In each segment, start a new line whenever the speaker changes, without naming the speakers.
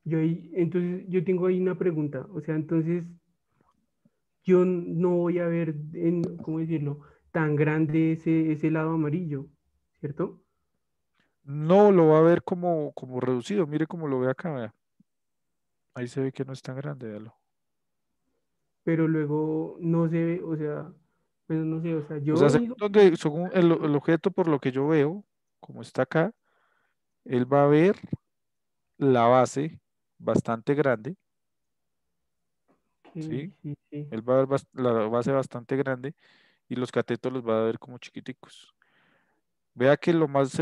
Entonces yo tengo ahí una pregunta, o sea, entonces yo no voy a ver, ¿cómo decirlo? Tan grande ese lado amarillo, ¿cierto?
No lo va a ver como reducido. Mire cómo lo ve acá, vea. Ahí se ve que no es tan grande, véalo.
Pero luego no se ve, o sea, bueno, no sé, o sea,
O sea,
yo digo,
según el objeto, por lo que yo veo, como está acá, él va a ver la base bastante grande,
que
¿sí?
sí, sí,
Él va a ver la base bastante grande y los catetos los va a ver como chiquiticos. Vea que lo más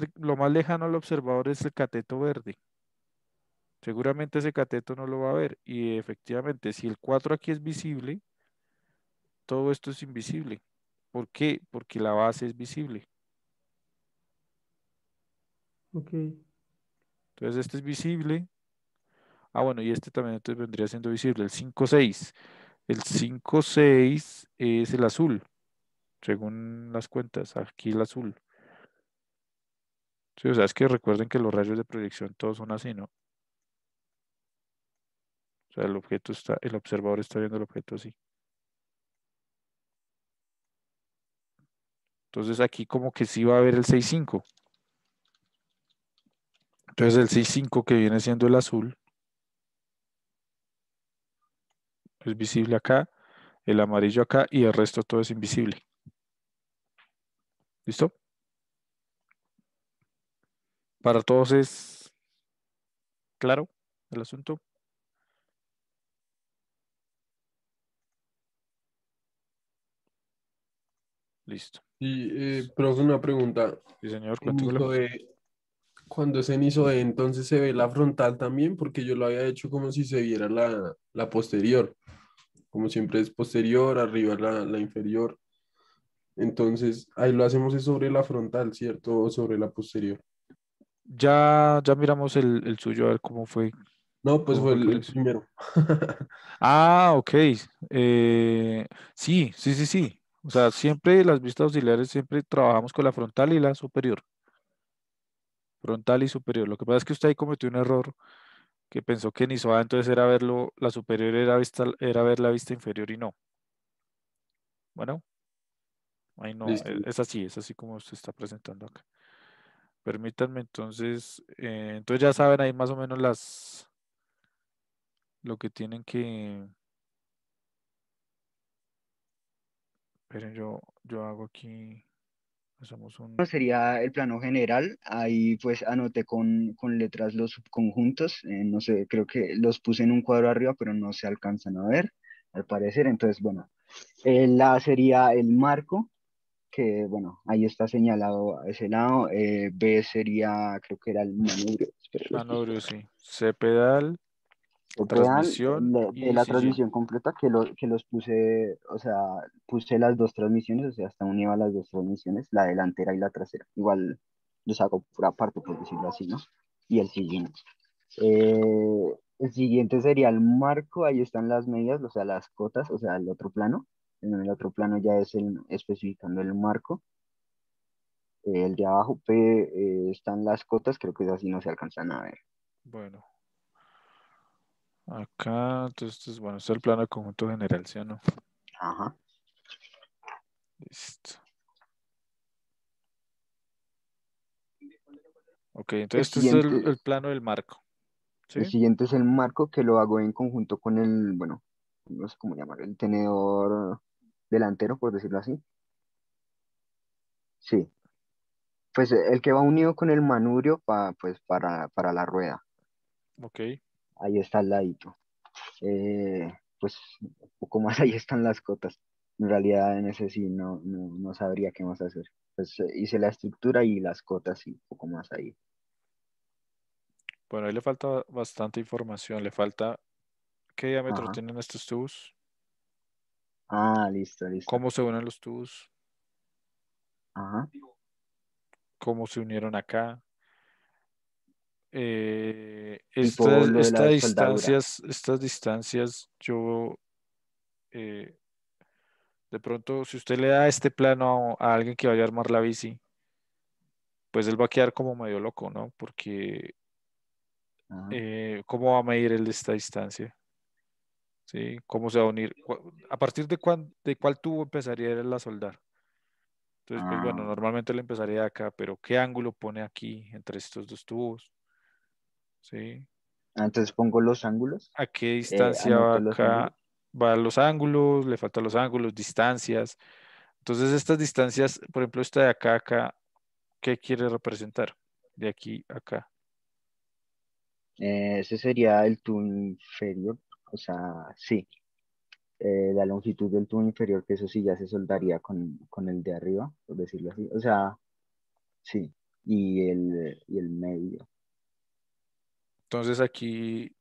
lejano al observador es el cateto verde. Seguramente ese cateto no lo va a ver. Y efectivamente, si el 4 aquí es visible, todo esto es invisible. ¿Por qué? Porque la base es visible.
ok,
Entonces este es visible. Ah, bueno, y este también entonces vendría siendo visible. El 5-6. El 5-6 es el azul, según las cuentas. Aquí el azul. Sí, o sea, es que recuerden que los rayos de proyección todos son así, ¿no? O sea, el observador está viendo el objeto así. Entonces aquí como que sí va a haber el 6-5. Entonces el 6-5 que viene siendo el azul es visible acá, el amarillo acá y el resto todo es invisible. ¿Listo? Para todos es claro el asunto. Listo.
Y, profe, una pregunta.
Sí, señor,
En
cuéntemelo.
ISOE, cuando es en ISOE, entonces se ve la frontal también, porque yo lo había hecho como si se viera la posterior. Como siempre es posterior, arriba la inferior. Entonces, ahí lo hacemos es sobre la frontal, ¿cierto? O sobre la posterior.
Ya miramos el suyo a ver
No, pues
cómo
fue
fue que lo
el
hizo.
primero.
Ah, ok. Sí. O sea, siempre las vistas auxiliares, siempre trabajamos con la frontal y la superior. Frontal y superior. Lo que pasa es que usted ahí cometió un error que pensó que en ISOA entonces era verlo, la superior era ver la vista inferior y no. Bueno, ahí no,
Listo.
es así como se está presentando acá. Permítanme entonces ya saben ahí más o menos lo que tienen que, esperen, yo hago aquí, hacemos
Sería el plano general. Ahí pues anoté con letras los subconjuntos. No sé, creo que los puse en un cuadro arriba, pero no se alcanzan a ver, al parecer. Entonces, bueno, la sería el marco, que bueno, ahí está señalado a ese lado. B sería, creo que era el manubrio. Espera, los busco
manubrio,
acá.
sí. C pedal,
El pedal
transmisión
de
y
la
sillín.
transmisión completa, que los puse, o sea, puse las dos transmisiones, o sea, hasta unida las dos transmisiones, la delantera y la trasera. Igual los hago por aparte, por decirlo así, ¿no? Y el siguiente. El siguiente sería el marco, ahí están las medidas, o sea, las cotas, o sea, el otro plano. En el otro plano ya es especificando el marco. El de abajo, están las cotas, creo que así no se alcanzan a ver.
Bueno, acá, entonces, bueno, este es el plano de conjunto general, ¿sí o no?
Ajá.
Listo. Ok,
El
entonces este es
siguiente,
el plano del marco,
El
¿sí?
siguiente es el marco que lo hago en conjunto con el, bueno, no sé cómo llamar, el tenedor delantero, por decirlo así. Sí, pues el que va unido con el manubrio pues para la rueda.
Ok,
Ahí está al ladito. Pues un poco más ahí están las cotas. En realidad en ese sí no sabría qué más hacer. Pues hice la estructura y las cotas y un poco más ahí.
bueno, ahí le falta bastante información, le falta qué diámetro
Ajá.
tienen estos tubos,
Ah, listo, listo.
cómo se unen los tubos,
Ajá.
cómo se unieron acá.
Tipo lo de la soldadura.
Estas distancias, yo eh, de pronto, si usted le da este plano a alguien que vaya a armar la bici, pues él va a quedar como medio loco, ¿no? Porque
Ajá.
¿Cómo va a medir él esta distancia? ¿Sí? ¿Cómo se va a unir? ¿A partir de cuál tubo empezaría él a soldar? Entonces, pues bueno,
Ah,
normalmente le empezaría de acá, pero ¿qué ángulo pone aquí entre estos dos tubos? ¿Sí?
entonces pongo los ángulos,
¿A qué distancia va
anoto los ángulos.
acá? Va los ángulos, le faltan los ángulos, distancias. Entonces, estas distancias, por ejemplo, esta de acá a acá, ¿qué quiere representar? De aquí a acá.
Ese sería el tubo inferior, o sea, sí, la longitud del tubo inferior, que eso sí ya se soldaría con el de arriba, por decirlo así. O sea, sí, y el medio.
Entonces, aquí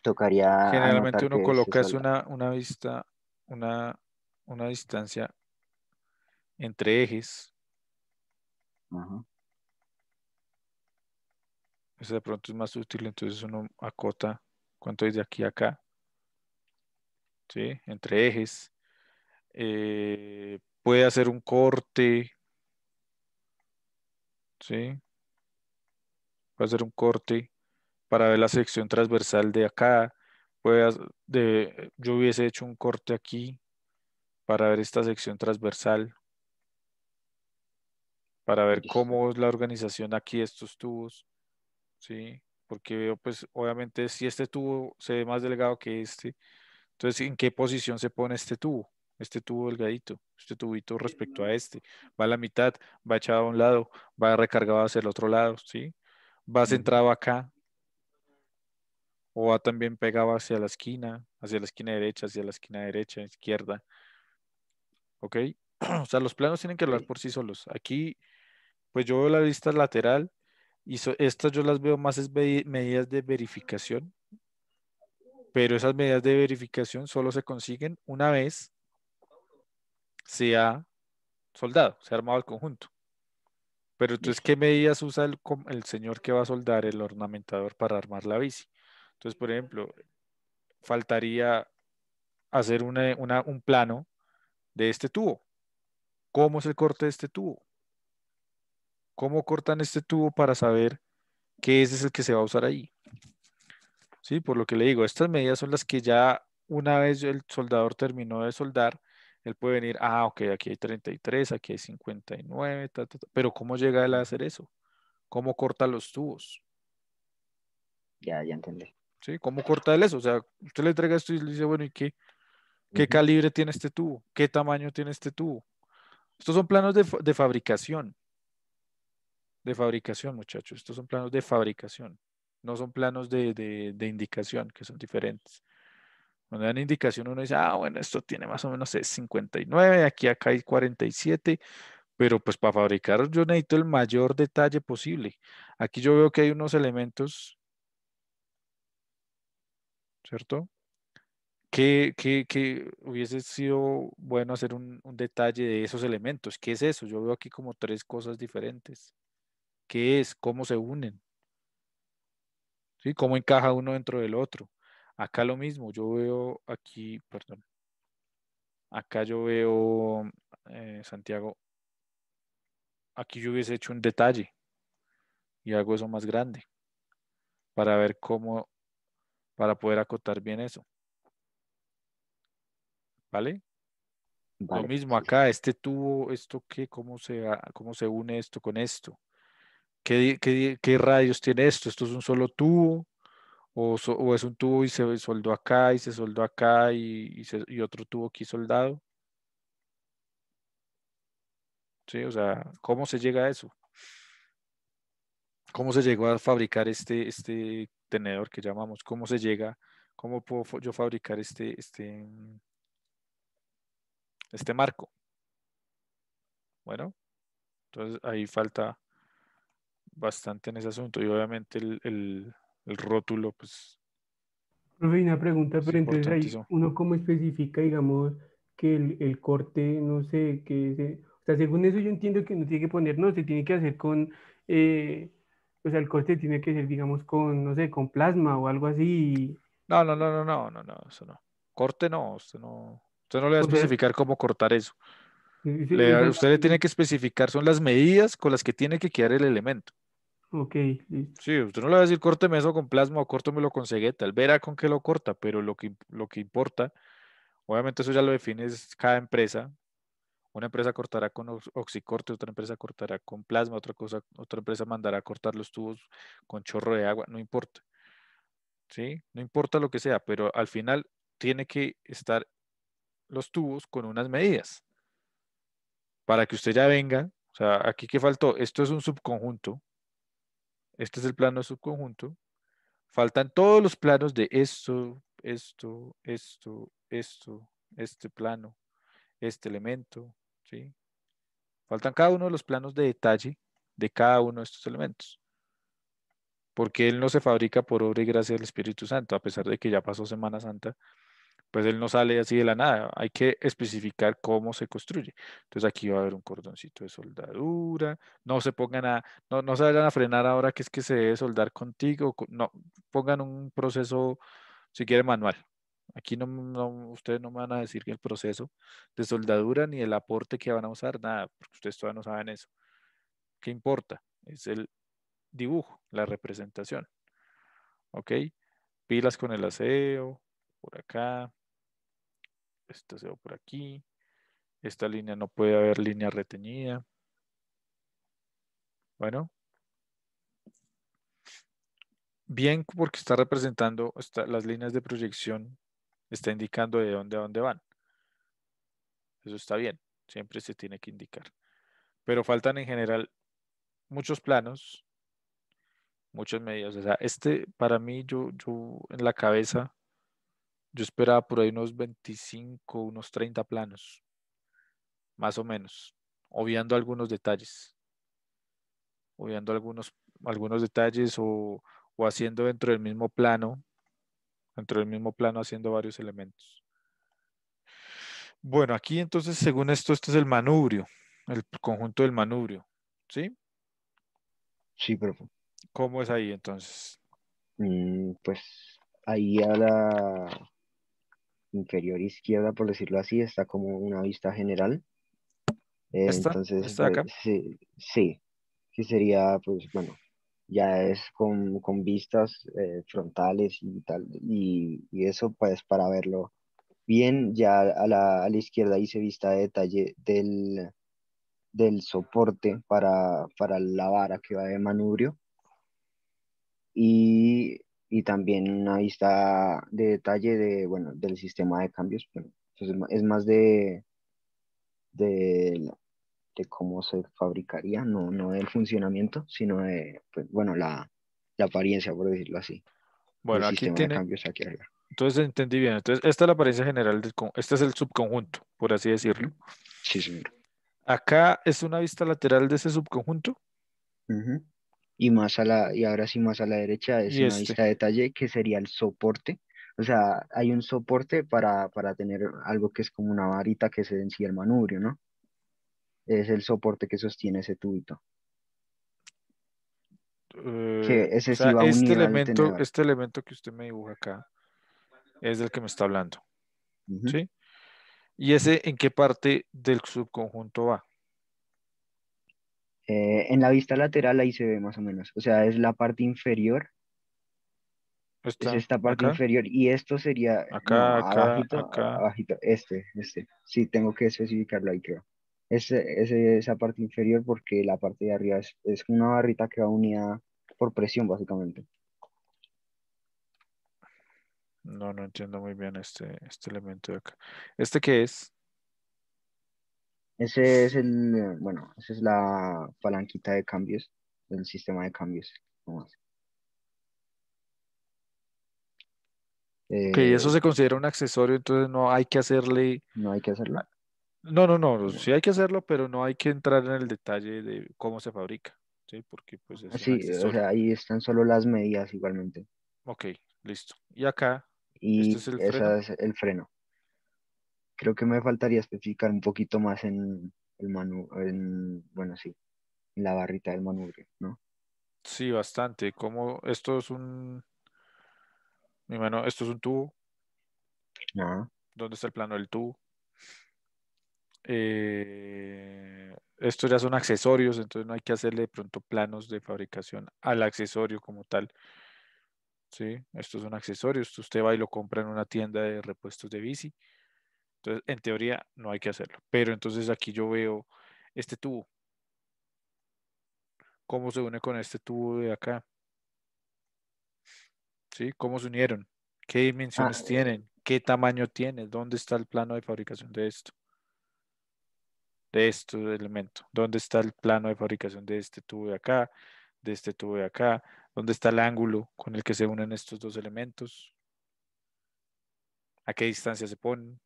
Tocaría
generalmente
anotar
uno
que se
coloca es
solda.
una vista, una, una distancia entre ejes.
Ajá.
Ese de pronto es más útil, entonces uno acota cuánto es de aquí a acá, ¿sí? Entre ejes. Puede hacer un corte, ¿sí? Puede hacer un corte para ver la sección transversal de acá. Yo hubiese hecho un corte aquí para ver esta sección transversal, para ver
Listo.
cómo es la organización aquí de estos tubos, ¿sí? Porque veo, pues, obviamente, si este tubo se ve más delgado que este, entonces, ¿en qué posición se pone este tubo delgadito, este tubito respecto a este? ¿Va a la mitad, va echado a un lado, va recargado hacia el otro lado, ¿sí? ¿Va
Ujú.
centrado acá o va también pegado hacia la esquina derecha, hacia la esquina derecha, izquierda? ¿Ok? O sea, los planos tienen que hablar
Ok.
por sí solos. Aquí, pues yo veo la vista lateral y estas yo las veo más es medidas de verificación, pero esas medidas de verificación solo se consiguen una vez se ha soldado, se ha armado el conjunto. Pero entonces,
Listo.
¿qué medidas usa el señor que va a soldar, el ornamentador, para armar la bici? Entonces, por ejemplo, faltaría hacer un plano de este tubo. ¿Cómo es el corte de este tubo? ¿Cómo cortan este tubo para saber que ese es el que se va a usar ahí? Sí, por lo que le digo, estas medidas son las que ya una vez el soldador terminó de soldar, él puede venir, ok, aquí hay 33, aquí hay 59, pero ¿cómo llega él a hacer eso? ¿Cómo corta los tubos?
Ya entendí.
¿Sí? ¿Cómo corta él eso? O sea, usted le entrega esto y le dice, bueno, ¿y qué
Ujú.
calibre tiene este tubo? ¿Qué tamaño tiene este tubo? Estos son planos de fabricación, muchachos. Estos son planos de fabricación. No son planos de indicación, que son diferentes. Cuando dan indicación, uno dice, bueno, esto tiene más o menos es 59, aquí acá hay 47, pero pues para fabricar yo necesito el mayor detalle posible. Aquí yo veo que hay unos elementos, ¿cierto? Que hubiese sido bueno hacer un detalle de esos elementos. ¿Qué es eso? Yo veo aquí como tres cosas diferentes. ¿Qué es? ¿Cómo se unen? ¿Sí? ¿Cómo encaja uno dentro del otro? Acá lo mismo, yo veo aquí, perdón, acá yo veo, Santiago, aquí yo hubiese hecho un detalle y hago eso más grande para ver para poder acotar bien eso, ¿vale? Lo
Vale,
mismo
sí, sí.
acá, este tubo, esto qué, cómo se une esto con esto. ¿Qué radios tiene esto? ¿Esto es un solo tubo? ¿O es un tubo y se soldó acá y se soldó acá y otro tubo aquí soldado? ¿Sí? O sea, ¿cómo se llega a eso? ¿Cómo se llegó a fabricar este tenedor que llamamos? ¿Cómo se llega? ¿Cómo puedo yo fabricar este marco? Bueno, entonces ahí falta bastante en ese asunto y obviamente el rótulo, pues,
Profe, y una pregunta,
es
pero entonces ahí
importantísimo.
uno cómo especifica, digamos, que el corte, no sé, o sea, según eso yo entiendo que no tiene que poner, no, se tiene que hacer con, o sea, el corte tiene que ser, digamos, con, no sé, con plasma o algo así.
No, no, no, no, no, no, no, eso no. Corte no, usted no le va a
O sea,
especificar cómo cortar eso.
esa es la
Usted le tiene
pregunta.
que especificar, son las medidas con las que tiene que quedar el elemento.
Ok, listo.
Sí, usted no le va a decir córteme eso con plasma o córtemelo con cegueta. Él verá con qué lo corta, pero lo que importa, obviamente eso ya lo define es cada empresa. Una empresa cortará con oxicorte, otra empresa cortará con plasma, otra empresa mandará a cortar los tubos con chorro de agua, no importa, ¿sí? No importa lo que sea, pero al final tiene que estar los tubos con unas medidas para que usted ya venga. O sea, aquí que faltó, esto es un subconjunto, este es el plano de subconjunto, faltan todos los planos de esto, este plano, este elemento, ¿sí? Faltan cada uno de los planos de detalle de cada uno de estos elementos, porque él no se fabrica por obra y gracia del Espíritu Santo, a pesar de que ya pasó Semana Santa, pues él no sale así de la nada, hay que especificar cómo se construye. Entonces aquí va a haber un cordoncito de soldadura, no se pongan no se vayan a frenar ahora que es que se debe soldar contigo, no, pongan un proceso, si quiere, manual. Aquí ustedes no me van a decir que el proceso de soldadura ni el aporte que van a usar, nada, porque ustedes todavía no saben eso. ¿Qué importa? Es el dibujo, la representación. ¿Ok? Pilas con el aseo, por acá, este aseo por aquí. Esta línea no puede haber línea reteñida. Bueno, bien porque está representando las líneas de proyección, está indicando de dónde a dónde van. Eso está bien, siempre se tiene que indicar. Pero faltan en general muchos planos, muchas medidas. O sea, para mí, yo en la cabeza, yo esperaba por ahí unos 25, unos 30 planos, más o menos, obviando algunos detalles, obviando algunos detalles o haciendo dentro del mismo plano haciendo varios elementos. Bueno, aquí entonces, según esto, este es el manubrio, el conjunto del manubrio, ¿sí?
Sí, profe.
¿Cómo es ahí entonces?
Pues ahí a la inferior izquierda, por decirlo así, está como una vista general.
¿Esta?
Entonces,
¿Esta de
pues
acá?
sí, sí, sí sería, pues bueno, ya es con vistas frontales y tal, y eso pues para verlo bien, ya a la izquierda hice vista de detalle del soporte para la vara que va de manubrio y, y también una vista de detalle bueno, del sistema de cambios. Bueno, entonces es más de, de cómo se fabricaría, no del funcionamiento, sino de, pues, bueno, la apariencia, por decirlo así, del
Bueno, aquí
sistema de
tiene,
cambios aquí arriba.
entonces entendí bien. Entonces, esta es la apariencia general este es el subconjunto, por así decirlo.
Ujú. Sí, señor.
Acá es una vista lateral de ese subconjunto
Ujú. Y ahora sí más a la derecha es
y
una
este.
vista de detalle que sería el soporte. O sea, hay un soporte para tener algo que es como una varita que se encía el manubrio, ¿no? Es el soporte que sostiene ese tubito. Que
O
ese sí
sea,
va unido al tenedor.
este elemento que usted me dibuja acá es del que me está hablando,
Ujú.
¿sí? ¿Y ese en qué parte del subconjunto va?
En la vista lateral ahí se ve más o menos. O sea, es la parte inferior, es
¿Está
esta parte
acá?
inferior. Y esto sería, no,
Acá, acá,
abajito,
acá.
abajito, este. Sí, tengo que especificarlo ahí, creo. Esa parte inferior porque la parte de arriba es una barrita que va unida por presión, básicamente.
No, no entiendo muy bien este elemento de acá. ¿Este qué es?
Ese es bueno, esa es la palanquita de cambios del sistema de cambios. Nomás.
Ok, eso
Eh,
se considera un accesorio, entonces no hay que hacerle.
no hay que hacerlo.
No, no, no,
No.
sí hay que hacerlo, pero no hay que entrar en el detalle de cómo se fabrica, ¿sí? Porque pues es un
Sí, o
accesorio.
sea, ahí están solo las medidas igualmente.
Ok, listo. Y acá, este es
Y
el freno.
ese es el freno. Creo que me faltaría especificar un poquito más en bueno, sí, en la barrita del manubrio, ¿no?
Sí, bastante. Como esto es mi mano, esto es un tubo.
Nada.
¿Dónde está el plano del tubo? Estos ya son accesorios, entonces no hay que hacerle de pronto planos de fabricación al accesorio como tal. ¿Sí? Estos son accesorios. Usted va y lo compra en una tienda de repuestos de bici. Entonces, en teoría, no hay que hacerlo. Pero entonces aquí yo veo este tubo. ¿Cómo se une con este tubo de acá? ¿Sí? ¿Cómo se unieron? ¿Qué
Ah,
dimensiones tienen? ¿Qué tamaño tiene? ¿Dónde está el plano de fabricación de esto? De este elemento. ¿Dónde está el plano de fabricación de este tubo de acá? De este tubo de acá. ¿Dónde está el ángulo con el que se unen estos dos elementos? ¿A qué distancia se ponen?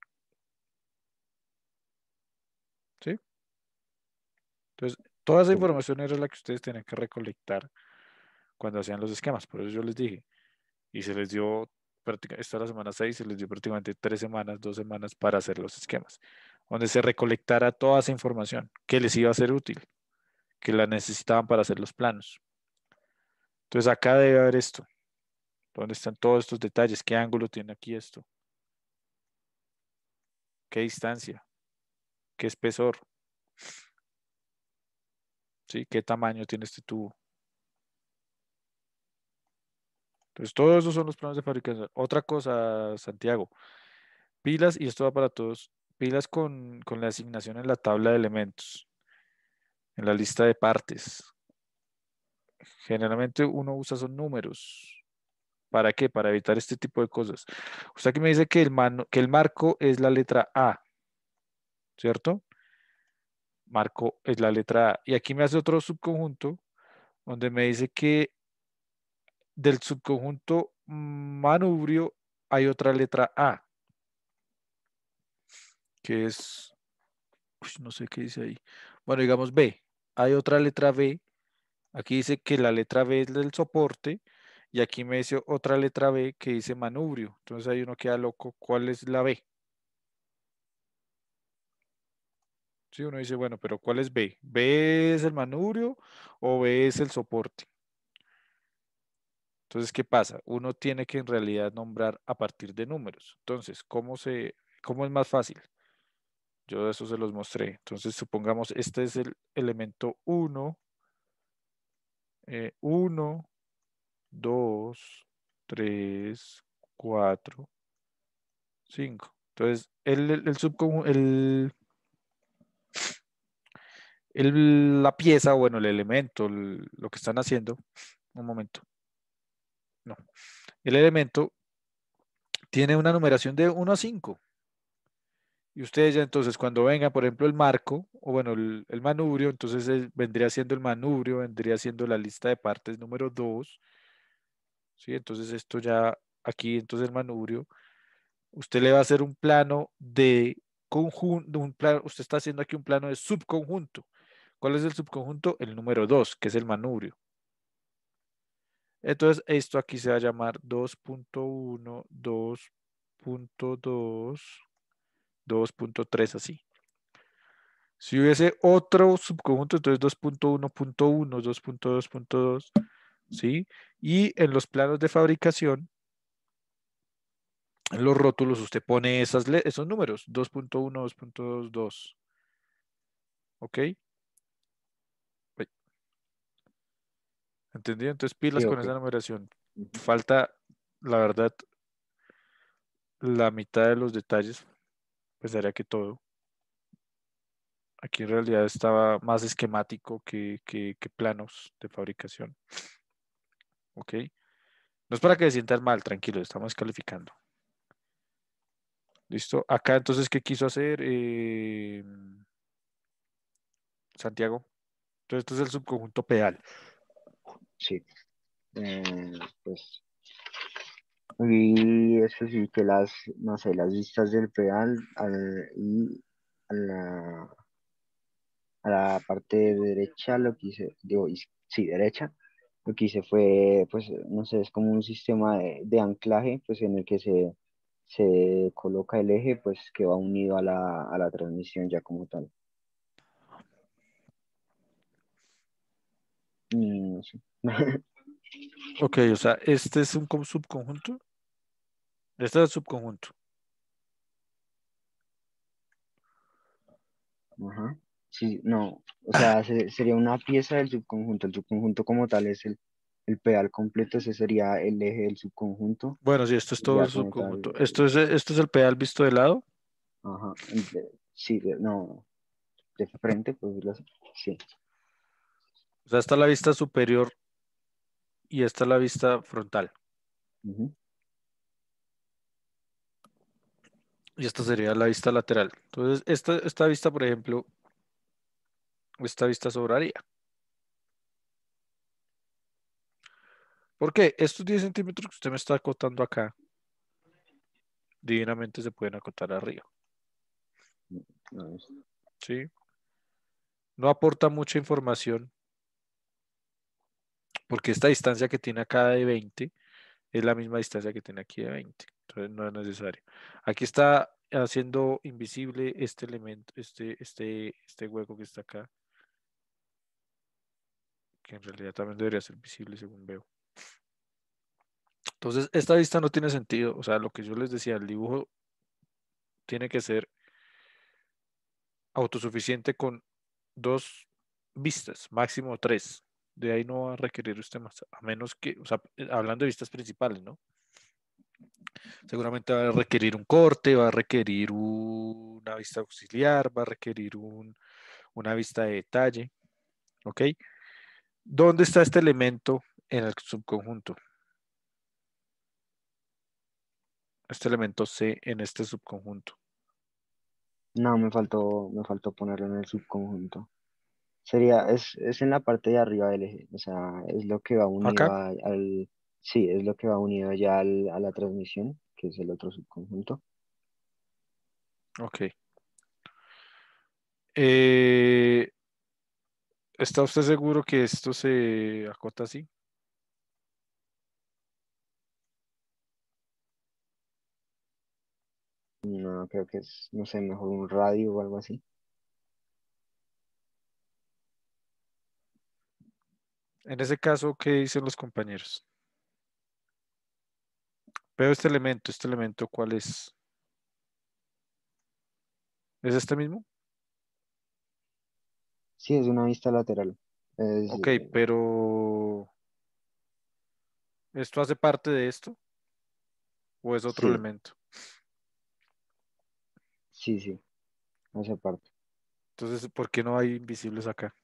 ¿Sí? Entonces, toda esa
sí,
información era la que ustedes tenían que recolectar cuando hacían los esquemas. Por eso yo les dije. Y se les dio, esta es la semana 6, se les dio prácticamente 3 semanas, 2 semanas para hacer los esquemas, donde se recolectara toda esa información que les iba a ser útil, que la necesitaban para hacer los planos. Entonces acá debe haber esto, donde están todos estos detalles, qué ángulo tiene aquí esto, qué distancia, qué espesor, ¿sí? Qué tamaño tiene este tubo. Entonces todos esos son los planos de fabricación. Otra cosa, Santiago, pilas, y esto va para todos, pilas con la asignación en la tabla de elementos, en la lista de partes. Generalmente uno usa son números. ¿Para qué? Para evitar este tipo de cosas. Usted aquí me dice que que el marco es la letra A, ¿cierto? Marco es la letra A. Y aquí me hace otro subconjunto donde me dice que del subconjunto manubrio hay otra letra A, que es, no sé qué dice ahí. Bueno, digamos B. Hay otra letra B. Aquí dice que la letra B es del soporte y aquí me dice otra letra B que dice manubrio. Entonces ahí uno queda loco. ¿Cuál es la B? Sí, uno dice, bueno, pero ¿cuál es B? ¿B es el manubrio o B es el soporte? Entonces, ¿qué pasa? Uno tiene que en realidad nombrar a partir de números. Entonces, cómo es más fácil? Yo de eso se los mostré. Entonces, supongamos, este es el elemento 1, 1, 2, 3, 4, 5. Entonces, el subconjunto, la pieza, bueno, el elemento, lo que están haciendo, un momento, no, el elemento tiene una numeración de 1 a 5. Y ustedes ya entonces cuando venga, por ejemplo, el marco, o bueno, el manubrio, entonces vendría siendo el manubrio, vendría siendo la lista de partes número 2. ¿Sí? Entonces esto ya, aquí entonces el manubrio, usted le va a hacer un plano de conjunto, usted está haciendo aquí un plano de subconjunto. ¿Cuál es el subconjunto? El número 2, que es el manubrio. Entonces esto aquí se va a llamar 2.1, 2.2, 2.3 así. Si hubiese otro subconjunto, entonces 2.1.1, 2.2.2, ¿sí? Y en los planos de fabricación, en los rótulos, usted pone esos números, 2.1, 2.2, ¿ok? Uy, ¿entendido? Entonces pilas
sí,
con
ok.
esa numeración.
Ujú.
Falta, la verdad, la mitad de los detalles, pensaría que todo. Aquí en realidad estaba más esquemático que planos de fabricación, ¿ok? No es para que se sientan mal, tranquilo, estamos calificando. ¿Listo? Acá entonces, ¿qué quiso hacer Santiago? Entonces, esto es el subconjunto pedal.
Sí. Pues, y eso sí que no sé, las vistas del pedal y a a la parte derecha lo que hice, digo, sí, derecha, lo que hice fue, pues, no sé, es como un sistema de anclaje, pues, en el que se coloca el eje, pues, que va unido a a la transmisión ya como tal. No sé.
Ok, o sea, este es un subconjunto. Este es el subconjunto.
Ajá. Sí, no, o sea, sería una pieza del subconjunto. El subconjunto como tal es el pedal completo, ese sería el eje del subconjunto.
Bueno, sí, esto es
Y
todo
ya
el
como tal,
subconjunto. Esto es el pedal visto de lado.
ajá, sí, no, de frente, pues decirlo así. Sí,
O sea, esta es la vista superior y esta es la vista frontal.
ujú.
Y esta sería la vista lateral. Entonces, esta vista, por ejemplo, esta vista sobraría. ¿Por qué? Estos 10 centímetros que usted me está acotando acá, divinamente se pueden acotar arriba.
No,
¿Sí? No aporta mucha información porque esta distancia que tiene acá de 20 es la misma distancia que tiene aquí de 20. Entonces no es necesario. Aquí está haciendo invisible este elemento, este hueco que está acá, que en realidad también debería ser visible según veo. Entonces, esta vista no tiene sentido. O sea, lo que yo les decía, el dibujo tiene que ser autosuficiente con dos vistas, máximo tres. De ahí no va a requerir usted más, a menos que, o sea, hablando de vistas principales, ¿no? Seguramente va a requerir un corte, va a requerir una vista auxiliar, va a requerir una vista de detalle, ¿ok? ¿Dónde está este elemento en el subconjunto? Este elemento C en este subconjunto.
no, me faltó ponerlo en el subconjunto. Es en la parte de arriba del eje, o sea, es lo que va unido
Acá,
sí, es lo que va unido ya a la transmisión, que es el otro subconjunto.
ok. Eh, ¿Está usted seguro que esto se acota así?
No, creo que es, no sé, mejor un radio o algo así.
En ese caso, ¿qué dicen los compañeros? Veo este elemento, ¿cuál es? ¿Es este mismo?
Sí, es una vista lateral. Es,
Ok, pero ¿esto hace parte de esto o es otro
sí,
elemento?
sí, hace parte.
Entonces, ¿por qué no hay invisibles acá?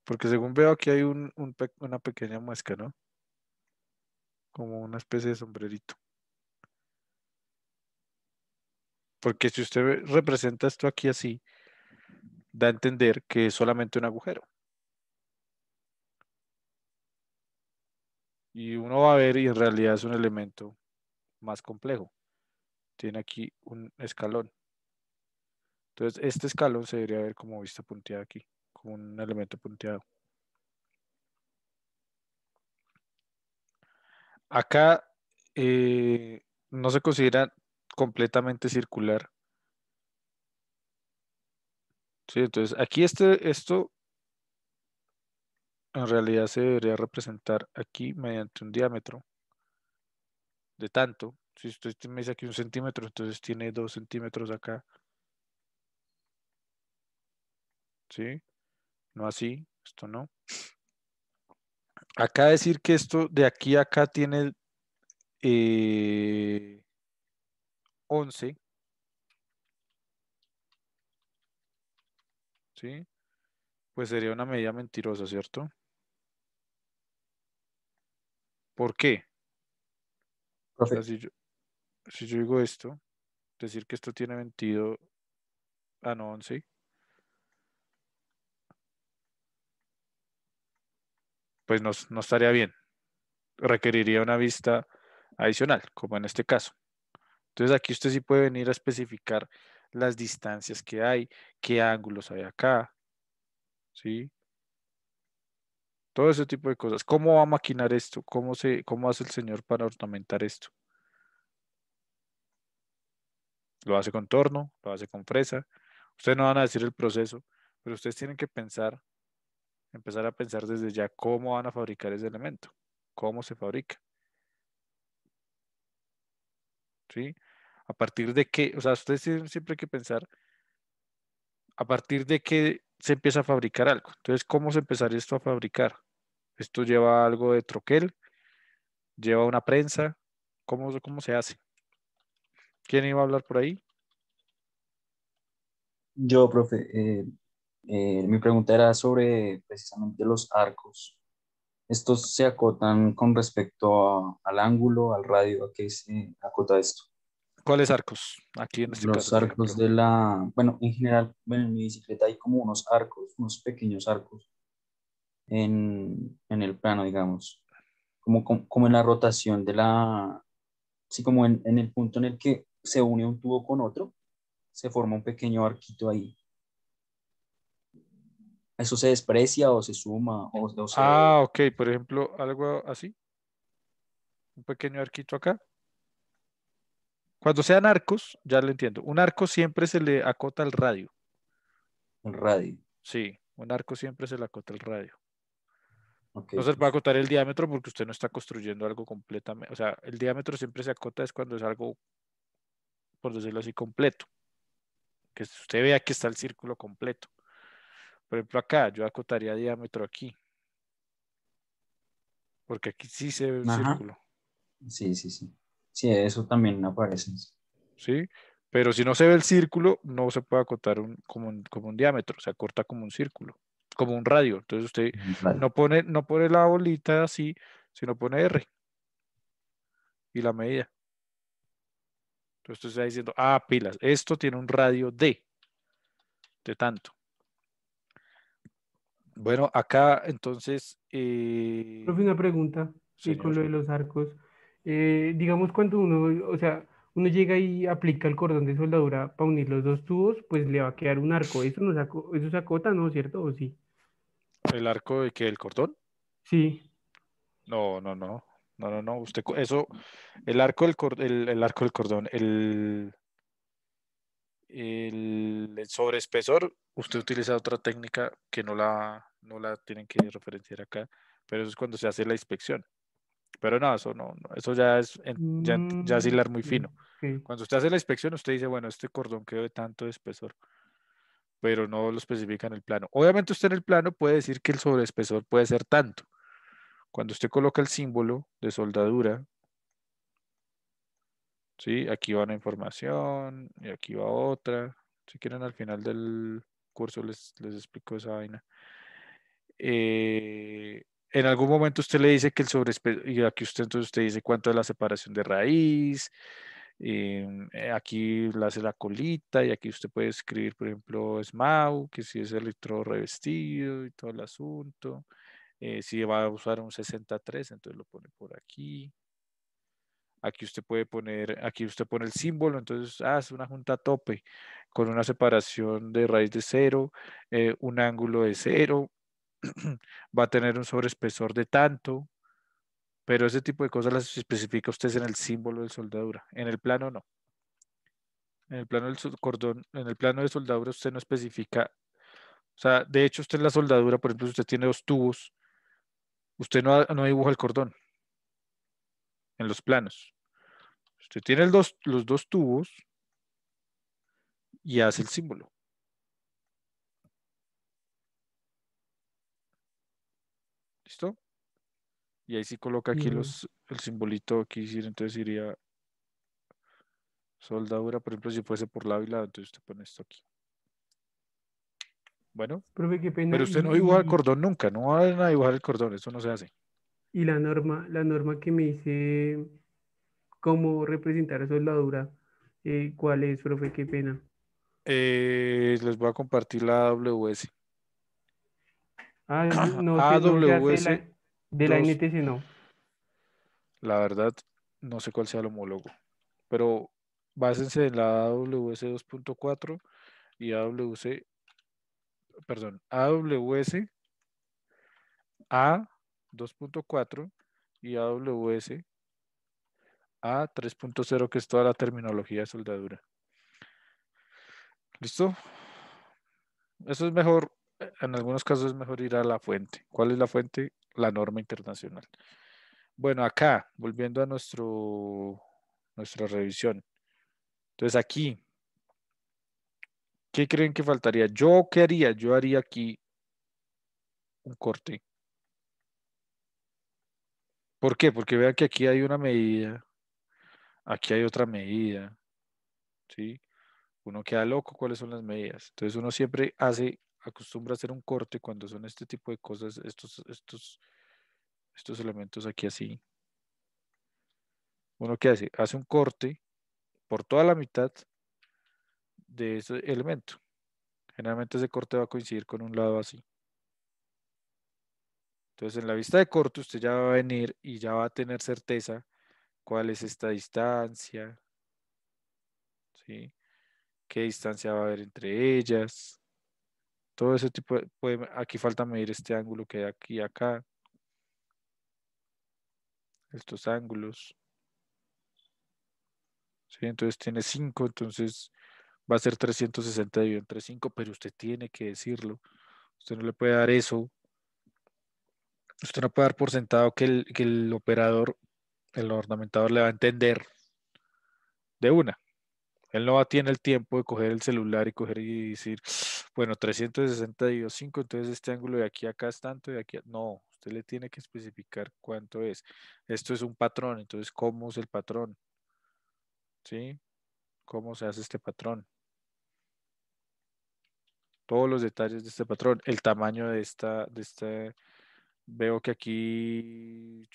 Porque según veo aquí hay una pequeña muesca, ¿no? Como una especie de sombrerito. Porque si usted representa esto aquí así, da a entender que es solamente un agujero. Y uno va a ver y en realidad es un elemento más complejo. Tiene aquí un escalón. Entonces, este escalón se debería ver como vista punteada aquí, como un elemento punteado. Acá no se considera completamente circular. ¿Sí? Entonces, aquí esto en realidad se debería representar aquí mediante un diámetro de tanto. Si usted me dice aquí 1 centímetro, entonces tiene 2 centímetros acá. ¿Sí? No así, esto no. Acá decir que esto de aquí a acá tiene 11, ¿sí? Pues sería una medida mentirosa, ¿cierto? ¿Por qué? O sea,
Profe,
si yo digo esto, decir que esto tiene 22, no, 11, pues no estaría bien. Requeriría una vista adicional, como en este caso. Entonces aquí usted sí puede venir a especificar las distancias que hay, qué ángulos hay acá, ¿sí? Todo ese tipo de cosas. ¿Cómo va a maquinar esto? ¿Cómo hace el señor para ornamentar esto? ¿Lo hace con torno? ¿Lo hace con fresa? Ustedes no van a decir el proceso, pero ustedes tienen que empezar a pensar desde ya cómo van a fabricar ese elemento, cómo se fabrica. ¿sí? A partir de qué, o sea, ustedes siempre hay que pensar a partir de qué se empieza a fabricar algo. Entonces, ¿cómo se empezaría esto a fabricar? Esto lleva algo de troquel, lleva una prensa, ¿cómo se hace? ¿Quién iba a hablar por ahí?
Yo, profe, mi pregunta era sobre precisamente los arcos. ¿Estos se acotan con respecto al ángulo, al radio? ¿A qué se acota esto?
¿Cuáles arcos? Aquí en este caso,
Los
por
arcos
ejemplo.
de bueno, en general, bueno, en mi bicicleta hay como unos arcos, unos pequeños arcos en el plano, digamos, como en la rotación sí, como en el punto en el que se une un tubo con otro, se forma un pequeño arquito ahí. ¿Eso se desprecia o se suma o se...
Ah, ok, por ejemplo, algo así, un pequeño arquito acá. Cuando sean arcos, ya lo entiendo. Un arco siempre se le acota al radio.
el radio?
Sí, un arco siempre se le acota al radio.
Ok,
No se le puede
profe.
acotar el diámetro porque usted no está construyendo algo completamente. O sea, el diámetro siempre se acota es cuando es algo, por decirlo así, completo. Que usted vea que está el círculo completo. Por ejemplo, acá yo acotaría diámetro aquí, porque aquí sí se ve un
Ajá,
círculo,
sí, sí, sí. Sí, eso también aparece.
¿sí? Pero si no se ve el círculo, no se puede acotar como un diámetro, se acorta como un círculo, como un radio. Entonces usted
El radio.
no pone la bolita así, sino pone R y la medida. Entonces usted está diciendo, pilas, esto tiene un radio de tanto. Bueno, acá entonces,
Profe, una pregunta con
señor.
lo de los arcos. Digamos, cuando uno, o sea, uno llega y aplica el cordón de soldadura para unir los dos tubos, pues le va a quedar un arco. Eso no eso se acota, ¿no? ¿Cierto? ¿O sí?
¿El arco de qué? ¿El cordón?
Sí.
No, no, no. No, no, no. Eso, el arco del cordón, el sobreespesor, usted utiliza otra técnica que no la tienen que referenciar acá, pero eso es cuando se hace la inspección. Pero no, eso no, eso ya es ya es hilar muy
Ok,
fino.
ok.
Cuando usted hace la inspección, usted dice, bueno, este cordón quedó de tanto de espesor, pero no lo especifica en el plano. Obviamente usted en el plano puede decir que el sobreespesor puede ser tanto. Cuando usted coloca el símbolo de soldadura, ¿sí? Aquí va una información y aquí va otra. Si quieren, al final del curso les explico esa vaina. En algún momento usted le dice que el sobreespesor, y aquí usted dice cuánto es la separación de raíz, aquí le hace la colita, y aquí usted puede escribir, por ejemplo, SMAU, que si es electrodo revestido y todo el asunto. Si va a usar un 63, entonces lo pone por aquí. Aquí usted pone el símbolo, entonces, es una junta tope con una separación de raíz de 0, un ángulo de 0, va a tener un sobreespesor de tanto, pero ese tipo de cosas las especifica usted en el símbolo de soldadura. En el plano no. En el plano cordón, en el plano de soldadura usted no especifica, o sea, de hecho usted en la soldadura, por ejemplo, si usted tiene dos tubos, usted no dibuja el cordón en los planos. Usted tiene los dos tubos y hace el símbolo. ¿Listo? Y ahí sí coloca aquí
Ujú.
el simbolito aquí, sí, entonces iría soldadura, por ejemplo, si fuese por lado y lado, entonces usted pone esto aquí. Bueno,
Profe, qué
pero
pena.
usted no dibuja el cordón nunca, no van a dibujar el cordón, eso no se hace.
Y la norma que me dice cómo representar soldadura, ¿cuál es, profe? Qué pena.
Les voy a compartir la AWS.
No sé, no se hace
AWS
de la
2,
NTC, no.
la verdad, no sé cuál sea el homólogo, pero básense en la AWS 2.4 y AWS A 2.4 y AWS A 3.0, que es toda la terminología de soldadura. ¿Listo? Eso es mejor, en algunos casos es mejor ir a la fuente. ¿Cuál es la fuente? La norma internacional. Bueno, acá, volviendo a nuestro nuestra revisión. Entonces aquí, ¿qué creen que faltaría? ¿Yo qué haría? Yo haría aquí un corte. ¿Por qué? Porque vean que aquí hay una medida, aquí hay otra medida, ¿sí? Uno queda loco, ¿cuáles son las medidas? Entonces uno siempre acostumbra a hacer un corte cuando son este tipo de cosas, estos elementos aquí así. ¿Uno qué hace? Hace un corte por toda la mitad de ese elemento. Generalmente ese corte va a coincidir con un lado así. Entonces en la vista de corte usted ya va a venir y ya va a tener certeza cuál es esta distancia, ¿sí? ¿Qué distancia va a haber entre ellas? Todo ese tipo aquí falta medir este ángulo que hay aquí y acá. Estos ángulos. ¿Sí? Entonces tiene 5, entonces va a ser 360 dividido entre 5, pero usted tiene que decirlo. Usted no le puede dar eso. Usted no puede dar por sentado que el operador, el ornamentador le va a entender de una. Él no tiene el tiempo de coger el celular y coger y decir, bueno, 360 dividido 5, entonces este ángulo de aquí a acá es tanto, de aquí a... No, usted le tiene que especificar cuánto es. Esto es un patrón, entonces, ¿cómo es el patrón? ¿Sí? ¿Cómo se hace este patrón? Todos los detalles de este patrón, el tamaño de este, veo que aquí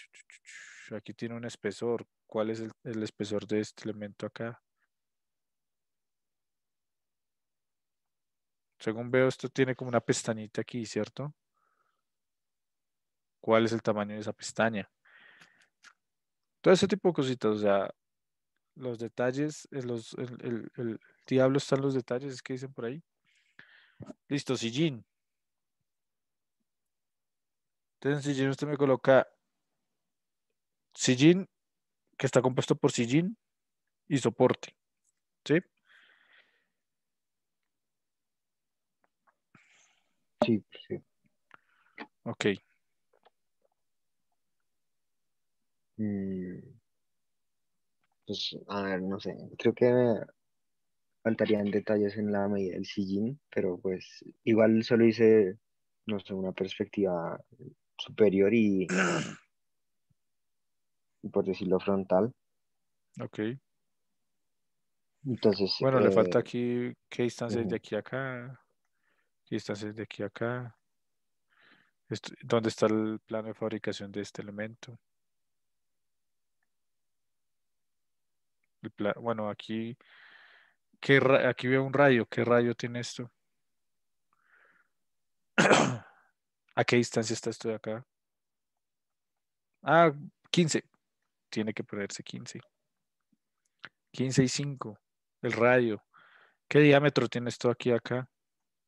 tiene un espesor. ¿Cuál es el espesor de este elemento acá? Según veo, esto tiene como una pestañita aquí, ¿cierto? ¿Cuál es el tamaño de esa pestaña? Todo ese tipo de cositas, o sea, los detalles, el diablo está en los detalles, es que dicen por ahí. Listo, sillín. Entonces en sillín usted me coloca sillín, que está compuesto por sillín y soporte, ¿sí?
Sí, sí.
Ok.
Pues, a ver, no sé, creo que me faltarían detalles en la medida del sillín, pero pues igual solo hice, no sé, una perspectiva superior y por decirlo frontal.
Ok.
Entonces,
Bueno, le falta aquí qué distancia es de
ujú,
aquí a acá, qué distancia es de aquí a acá. ¿Dónde está el plano de fabricación de este elemento? Bueno, aquí, aquí veo un radio. ¿Qué radio tiene esto? ¿A qué distancia está esto de acá? Ah, 15. Tiene que ponerse 15. 15 y 5. El radio. ¿Qué diámetro tiene esto aquí acá?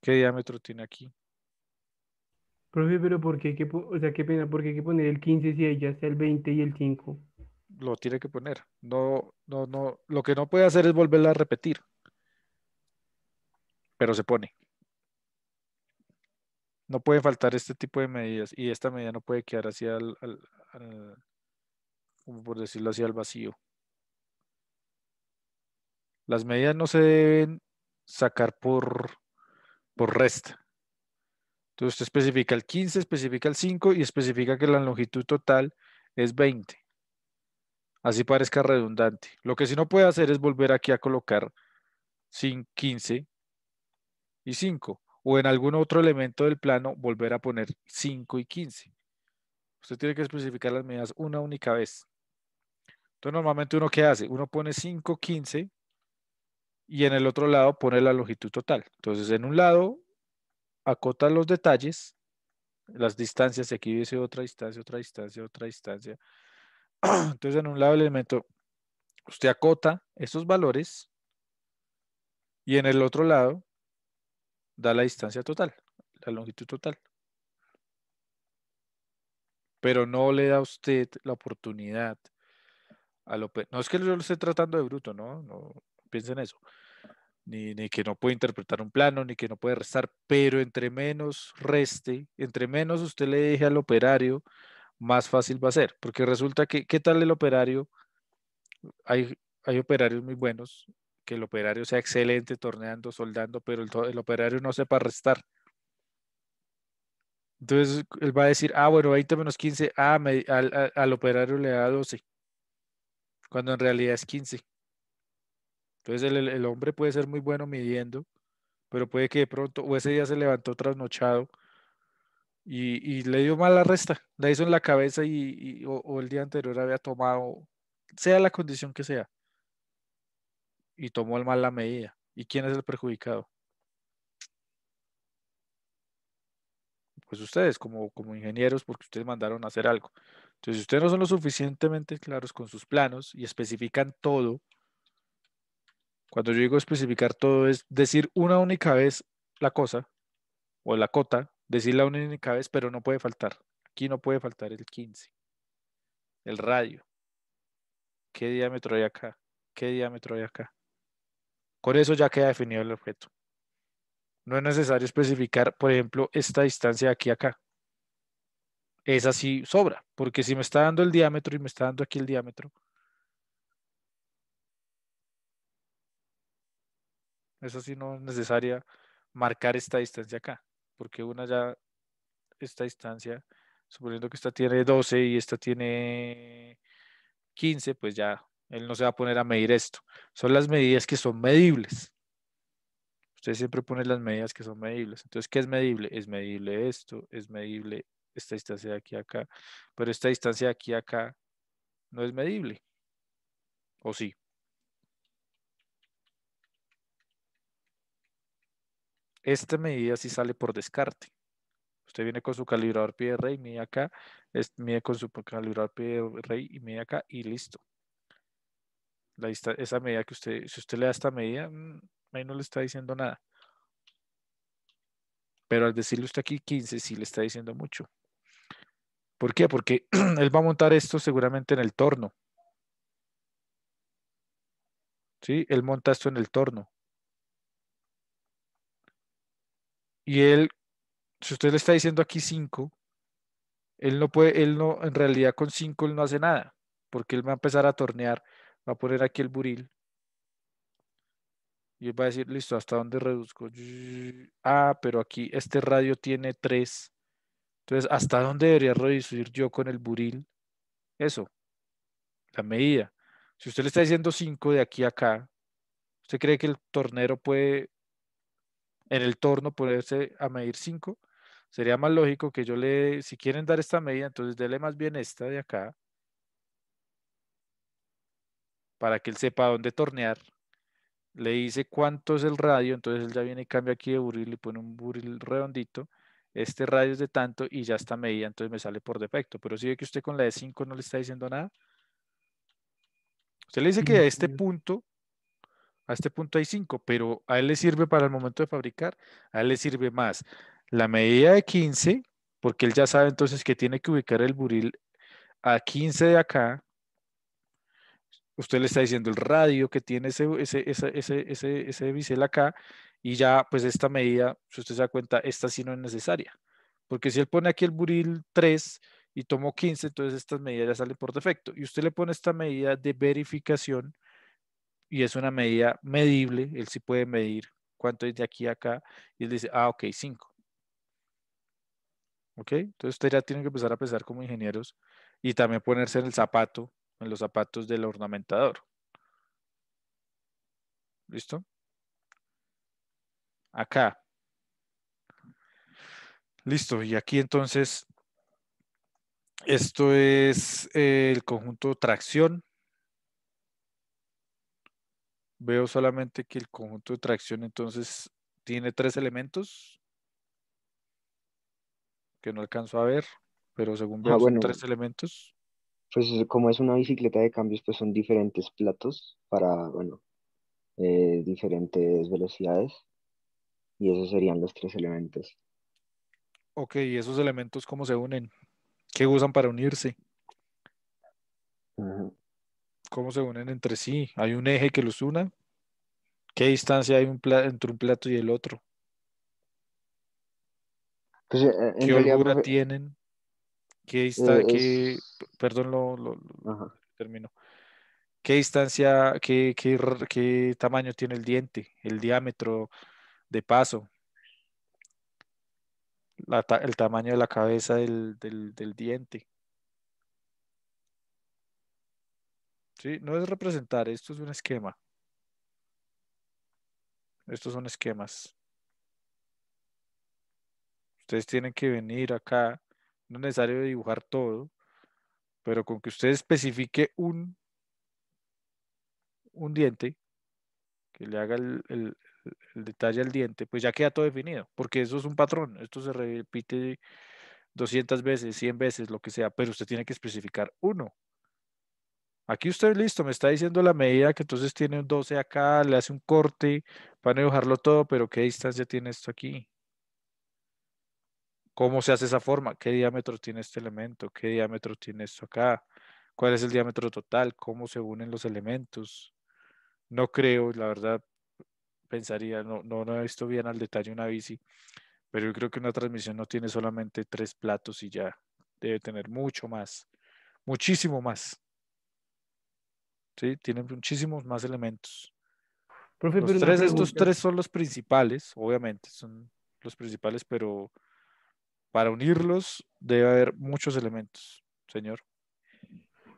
¿Qué diámetro tiene aquí?
Profe, pero ¿por qué o sea, qué pena, ¿por qué hay que poner el 15 si ahí ya está el 20 y el 5?
Lo tiene que poner. No, no, no. Lo que no puede hacer es volverla a repetir, pero se pone. No puede faltar este tipo de medidas y esta medida no puede quedar así como por decirlo así, al vacío. Las medidas no se deben sacar por resta. Entonces usted especifica el 15, especifica el 5 y especifica que la longitud total es 20. Así parezca redundante. Lo que sí no puede hacer es volver aquí a colocar 15 y 5. O en algún otro elemento del plano volver a poner 5 y 15. Usted tiene que especificar las medidas una única vez. Entonces normalmente uno ¿qué hace? Uno pone 5, 15 y en el otro lado pone la longitud total. Entonces en un lado acota los detalles, las distancias, aquí dice otra distancia, otra distancia, otra distancia. Entonces en un lado del elemento usted acota esos valores y en el otro lado da la distancia total, la longitud total. Pero no le da a usted la oportunidad no es que yo lo esté tratando de bruto, no, no piensen eso. Ni que no puede interpretar un plano, ni que no puede restar, pero entre menos reste, entre menos usted le deje al operario, más fácil va a ser, porque resulta que, ¿qué tal el operario? hay operarios muy buenos, que el operario sea excelente torneando, soldando, pero el operario no sepa restar. Entonces él va a decir, bueno, 20 menos 15, al operario le da 12, cuando en realidad es 15. Entonces el hombre puede ser muy bueno midiendo, pero puede que de pronto, o ese día se levantó trasnochado y le dio mal la resta, la hizo en la cabeza o el día anterior había tomado, sea la condición que sea, y tomó mal la medida. ¿Y quién es el perjudicado? Pues ustedes como ingenieros, porque ustedes mandaron a hacer algo. Entonces, si ustedes no son lo suficientemente claros con sus planos y especifican todo, cuando yo digo especificar todo es decir una única vez la cosa o la cota, decirla una única vez, pero no puede faltar. Aquí no puede faltar el 15, el radio. ¿Qué diámetro hay acá? ¿Qué diámetro hay acá? Con eso ya queda definido el objeto. No es necesario especificar, por ejemplo, esta distancia de aquí a acá. Esa sí sobra, porque si me está dando el diámetro y me está dando aquí el diámetro, eso sí no es necesaria marcar esta distancia acá, porque esta distancia, suponiendo que esta tiene 12 y esta tiene 15, pues ya él no se va a poner a medir esto. Son las medidas que son medibles. Usted siempre pone las medidas que son medibles. Entonces, ¿qué es medible? Es medible esto, es medible esta distancia de aquí a acá, pero esta distancia de aquí a acá no es medible, ¿o sí? Esta medida sí sale por descarte. Usted viene con su calibrador pie de rey, mide acá, mide con su calibrador pie de rey y mide acá y listo. Esa medida que si usted le da esta medida, ahí no le está diciendo nada. Pero al decirle usted aquí 15, sí le está diciendo mucho. ¿Por qué? Porque él va a montar esto seguramente en el torno. ¿Sí? Él monta esto en el torno. Y si usted le está diciendo aquí 5, en realidad con 5 él no hace nada, porque él va a empezar a tornear, va a poner aquí el buril y él va a decir, listo, ¿hasta dónde reduzco? Pero aquí este radio tiene 3. Entonces, ¿hasta dónde debería reducir yo con el buril? Eso, la medida. Si usted le está diciendo 5 de aquí a acá, ¿usted cree que el tornero puede en el torno ponerse a medir 5? Sería más lógico que si quieren dar esta medida, entonces dele más bien esta de acá para que él sepa dónde tornear. Le dice cuánto es el radio, entonces él ya viene y cambia aquí de buril y pone un buril redondito. Este radio es de tanto y ya está medida, entonces me sale por defecto. Pero si ve que usted con la de 5 no le está diciendo nada. Usted le dice que a este punto hay 5, pero a él le sirve para el momento de fabricar, a él le sirve más la medida de 15, porque él ya sabe entonces que tiene que ubicar el buril a 15 de acá. Usted le está diciendo el radio que tiene ese bisel acá, y ya pues esta medida, si usted se da cuenta, esta sí no es necesaria, porque si él pone aquí el buril 3 y tomó 15, entonces estas medidas ya salen por defecto, y usted le pone esta medida de verificación, y es una medida medible, él sí puede medir cuánto es de aquí a acá, y él dice, ok, 5. ¿Ok? Entonces usted ya tiene que empezar a pensar como ingenieros y también ponerse en los zapatos del ornamentador. ¿Listo? Acá. Listo. Y aquí entonces, esto es el conjunto tracción. Veo solamente que el conjunto de tracción entonces tiene 3 elementos que no alcanzo a ver, pero según veo son
Bueno,
3 elementos.
pues como es una bicicleta de cambios, pues son diferentes platos para, bueno, diferentes velocidades y esos serían los tres elementos.
Ok, ¿y esos elementos cómo se unen? ¿Qué usan para unirse?
Ujú.
¿Cómo se unen entre sí? ¿Hay un eje que los una? ¿Qué distancia hay entre un plato y el otro?
Pues
¿Qué
en realidad,
holgura
profe,
tienen? ¿Qué
es...
perdón,
Ajá.
termino. ¿Qué distancia, qué tamaño tiene el diente? El diámetro de paso, el tamaño de la cabeza del diente. ¿Sí? No es representar, esto es un esquema. Estos son esquemas. Ustedes tienen que venir acá. No es necesario dibujar todo, pero con que usted especifique un diente, que le haga el detalle al diente, pues ya queda todo definido, porque eso es un patrón. Esto se repite 200 veces, 100 veces, lo que sea, pero usted tiene que especificar uno. Aquí usted listo, me está diciendo la medida que entonces tiene un 12 acá, le hace un corte para no dibujarlo todo, pero ¿qué distancia tiene esto aquí? ¿Cómo se hace esa forma? ¿Qué diámetro tiene este elemento? ¿Qué diámetro tiene esto acá? ¿Cuál es el diámetro total? ¿Cómo se unen los elementos? No creo, la verdad, pensaría, no he visto bien al detalle una bici, pero yo creo que una transmisión no tiene solamente 3 platos y ya. Debe tener mucho más, muchísimo más. ¿Sí? Tiene muchísimos más elementos.
Profe, pero una
Estos
pregunta.
tres son los principales, obviamente, son los principales, pero para unirlos debe haber muchos elementos, señor.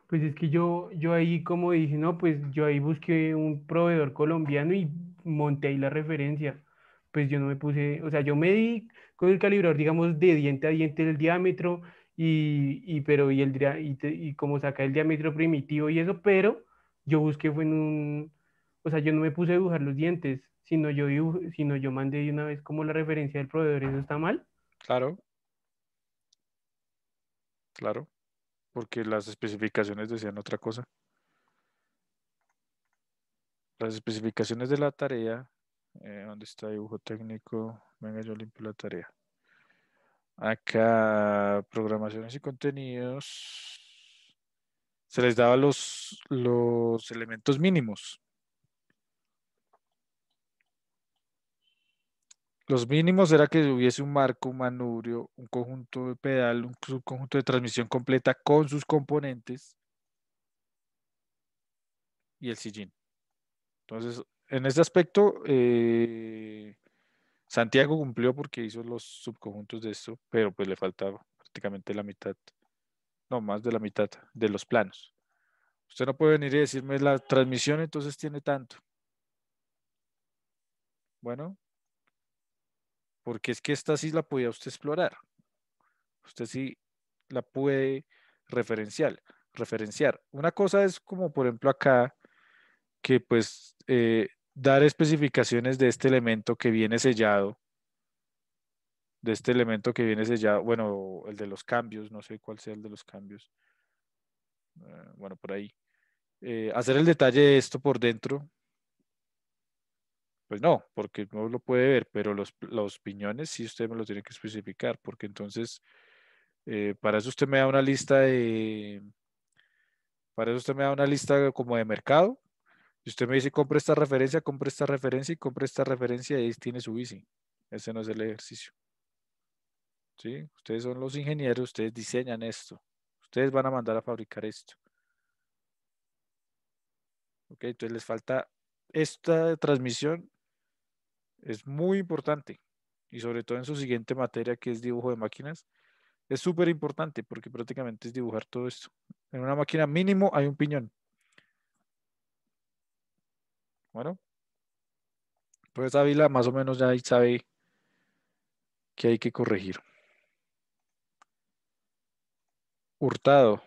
Pues es que yo ahí como dije, no, pues yo ahí busqué un proveedor colombiano y monté ahí la referencia. Pues yo no me puse, o sea, yo medí con el calibrador, digamos, de diente a diente el diámetro pero y como saca el diámetro primitivo y eso, pero yo busqué fue o sea, yo no me puse a dibujar los dientes, sino yo mandé de una vez como la referencia del proveedor, ¿eso está mal?
Claro, claro, porque las especificaciones decían otra cosa. Las especificaciones de la tarea, ¿dónde está dibujo técnico? Venga, yo limpio la tarea. Acá, programaciones y contenidos. Se les daba los elementos mínimos. Los mínimos era que hubiese un marco, un manubrio, un conjunto de pedal, un subconjunto de transmisión completa con sus componentes y el sillín. Entonces, en este aspecto, Santiago cumplió porque hizo los subconjuntos de esto, pero pues le faltaba prácticamente la mitad, no más de la mitad de los planos. Usted no puede venir y decirme la transmisión entonces tiene tanto. Bueno, porque es que esta sí la podía usted explorar. Usted sí la puede referenciar. Una cosa es como por ejemplo acá, que pues dar especificaciones de este elemento que viene sellado, bueno, el de los cambios, no sé cuál sea el de los cambios, bueno, por ahí. Hacer el detalle de esto por dentro, pues no, porque no lo puede ver, pero los piñones sí usted me lo tiene que especificar, porque entonces, para eso usted me da una lista para eso usted me da una lista como de mercado, y usted me dice, compre esta referencia y compre esta referencia, y ahí tiene su bici. Ese no es el ejercicio. ¿Sí? Ustedes son los ingenieros, ustedes diseñan esto. Ustedes van a mandar a fabricar esto. ¿Ok? Entonces les falta esta transmisión, es muy importante. Y sobre todo en su siguiente materia, que es dibujo de máquinas, es súper importante porque prácticamente es dibujar todo esto. En una máquina mínimo hay un piñón. Bueno, pues Ávila más o menos ya ahí sabe que hay que corregir. Hurtado.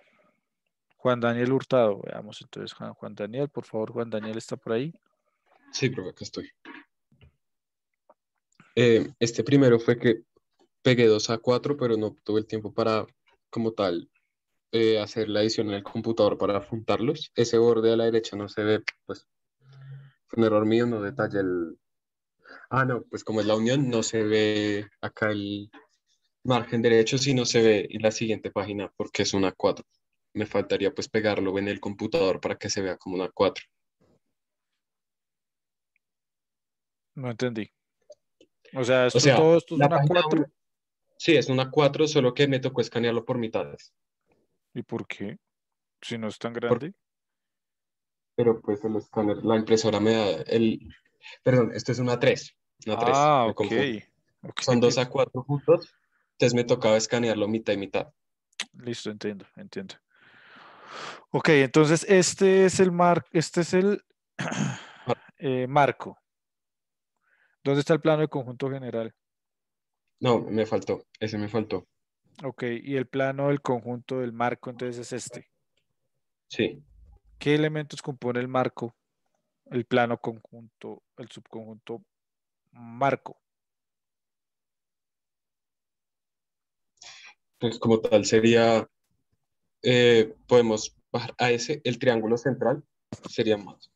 Juan Daniel Hurtado. Veamos entonces, Juan Daniel, por favor, Juan Daniel está por ahí.
Sí, profe, acá estoy. Este primero fue que pegué 2 a 4, pero no tuve el tiempo para, como tal, hacer la edición en el computador para juntarlos. Ese borde a la derecha no se ve, pues fue un error mío, no detallé el... Ah, no, pues como es la unión, no se ve acá el margen derecho, sino se ve en la siguiente página porque es una 4. Me faltaría pues pegarlo en el computador para que se vea como una 4.
No entendí. O sea,
O sea,
todo esto es
la
una
página 1,
4.
sí, es una 4, solo que me tocó escanearlo por mitades.
¿Y por qué? Si no es tan
Por-
grande.
pero pues el escáner, la impresora me da perdón, esto es una 3,
Ah,
me
ok.
confundo.
Ok,
Son 2 a 4 juntos, entonces me tocaba escanearlo mitad y mitad.
listo, entiendo, entiendo. Ok, entonces este es el
Ah,
marco. ¿Dónde está el plano de conjunto general?
no, me faltó, ese me faltó.
Ok, y el plano del conjunto del marco, entonces es este.
Sí,
¿Qué elementos compone el marco, el plano conjunto, el subconjunto marco?
pues como tal sería, podemos bajar a ese, el triángulo central sería más.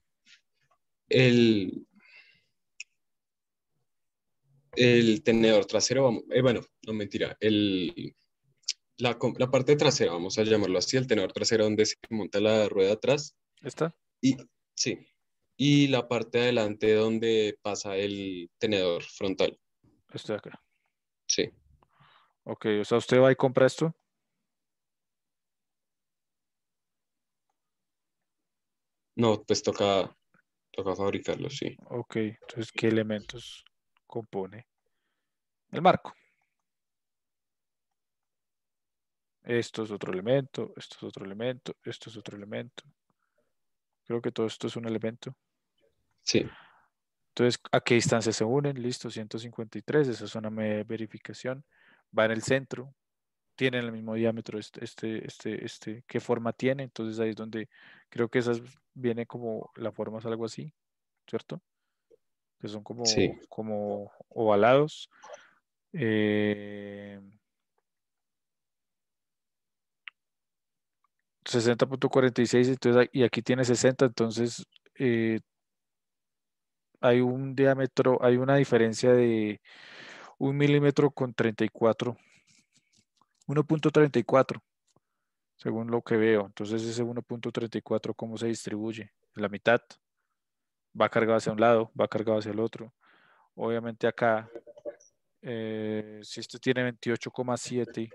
El, el tenedor trasero, bueno, no mentira, la parte trasera, vamos a llamarlo así, el tenedor trasero donde se monta la rueda atrás.
¿Esta?
Y sí, y la parte de adelante donde pasa el tenedor frontal.
Este de acá.
Sí,
Ok, o sea, usted va y compra esto.
no, pues toca fabricarlo, sí.
Ok, entonces, ¿qué elementos compone el marco? Esto es otro elemento, esto es otro elemento, esto es otro elemento. Creo que todo esto es un elemento.
Sí,
Entonces, ¿a qué distancia se unen? Listo, 153, esa es una verificación. Va en el centro, tienen el mismo diámetro, ¿qué forma tiene? Entonces ahí es donde creo que esas viene como la forma es algo así, ¿cierto? Que son
sí.
como ovalados. Eh, 60,46, entonces, y aquí tiene 60, entonces eh, hay un diámetro, hay una diferencia de 1 milímetro con 34, 1,34 según lo que veo. Entonces ese 1,34, ¿cómo se distribuye? En la mitad, va cargado hacia un lado, va cargado hacia el otro. Obviamente acá, si este tiene 28,7,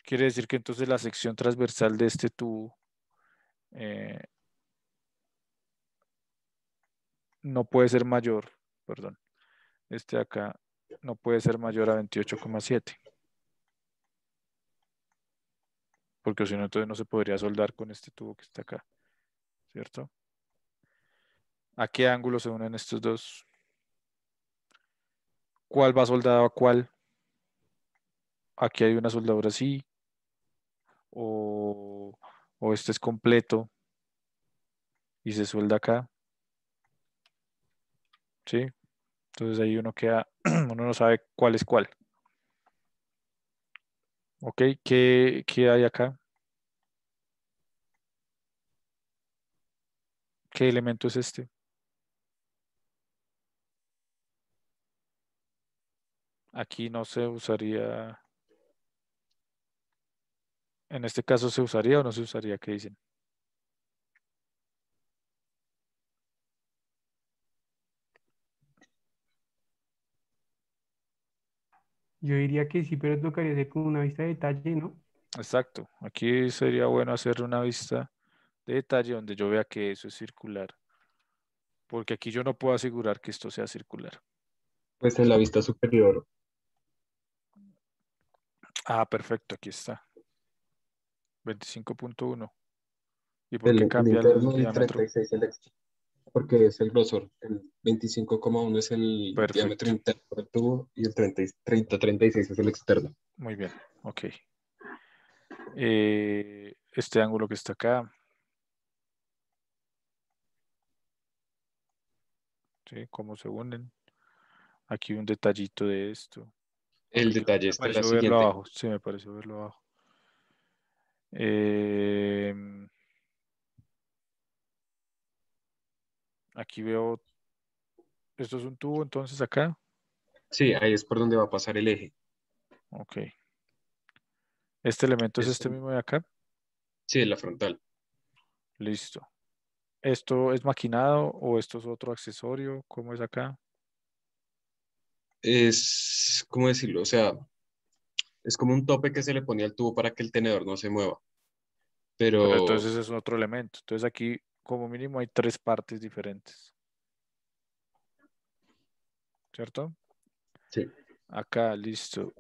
quiere decir que entonces la sección transversal de este tubo eh, no puede ser mayor, perdón, este de acá no puede ser mayor a 28,7, porque si no, entonces no se podría soldar con este tubo que está acá, ¿cierto? ¿A qué ángulo se unen estos dos? ¿Cuál va soldado a cuál? Aquí hay una soldadura así, o, o este es completo y se suelda acá, ¿sí? Entonces ahí uno queda, uno no sabe cuál es cuál. ¿Ok? ¿Qué hay acá? ¿Qué elemento es este? Aquí no se usaría, en este caso se usaría o no se usaría, ¿qué dicen?
Yo diría que sí, pero tocaría hacer como una vista de detalle, ¿no?
Exacto, aquí sería bueno hacer una vista de detalle donde yo vea que eso es circular, porque aquí yo no puedo asegurar que esto sea circular.
Pues en la vista superior,
Ah, perfecto, aquí está, 25,1. ¿Y por qué
el
cambia el
interno y
diámetro?
36 el externo, porque es el grosor. El 25,1 es el diámetro
Perfecto,
interno del tubo y el 36 es el externo.
muy bien, ok. Este ángulo que está acá, ¿sí? ¿Cómo se unen? Aquí un detallito de esto.
El
Aunque creo que
detalle
me
está en la
pareció verlo
siguiente.
abajo. Sí, me pareció verlo abajo. Em, Aquí veo, esto es un tubo, entonces acá.
Sí, ahí es por donde va a pasar el eje.
Ok. Este elemento es
Es,
este mismo de acá.
sí, la frontal.
Listo. ¿Esto es maquinado o esto es otro accesorio? ¿Cómo es acá?
Es, ¿cómo decirlo? O sea, es como un tope que se le ponía al tubo para que el tenedor no se mueva.
Pero
Pero
entonces es otro elemento. Entonces aquí como mínimo hay 3 partes diferentes. ¿Cierto?
sí,
Acá, listo.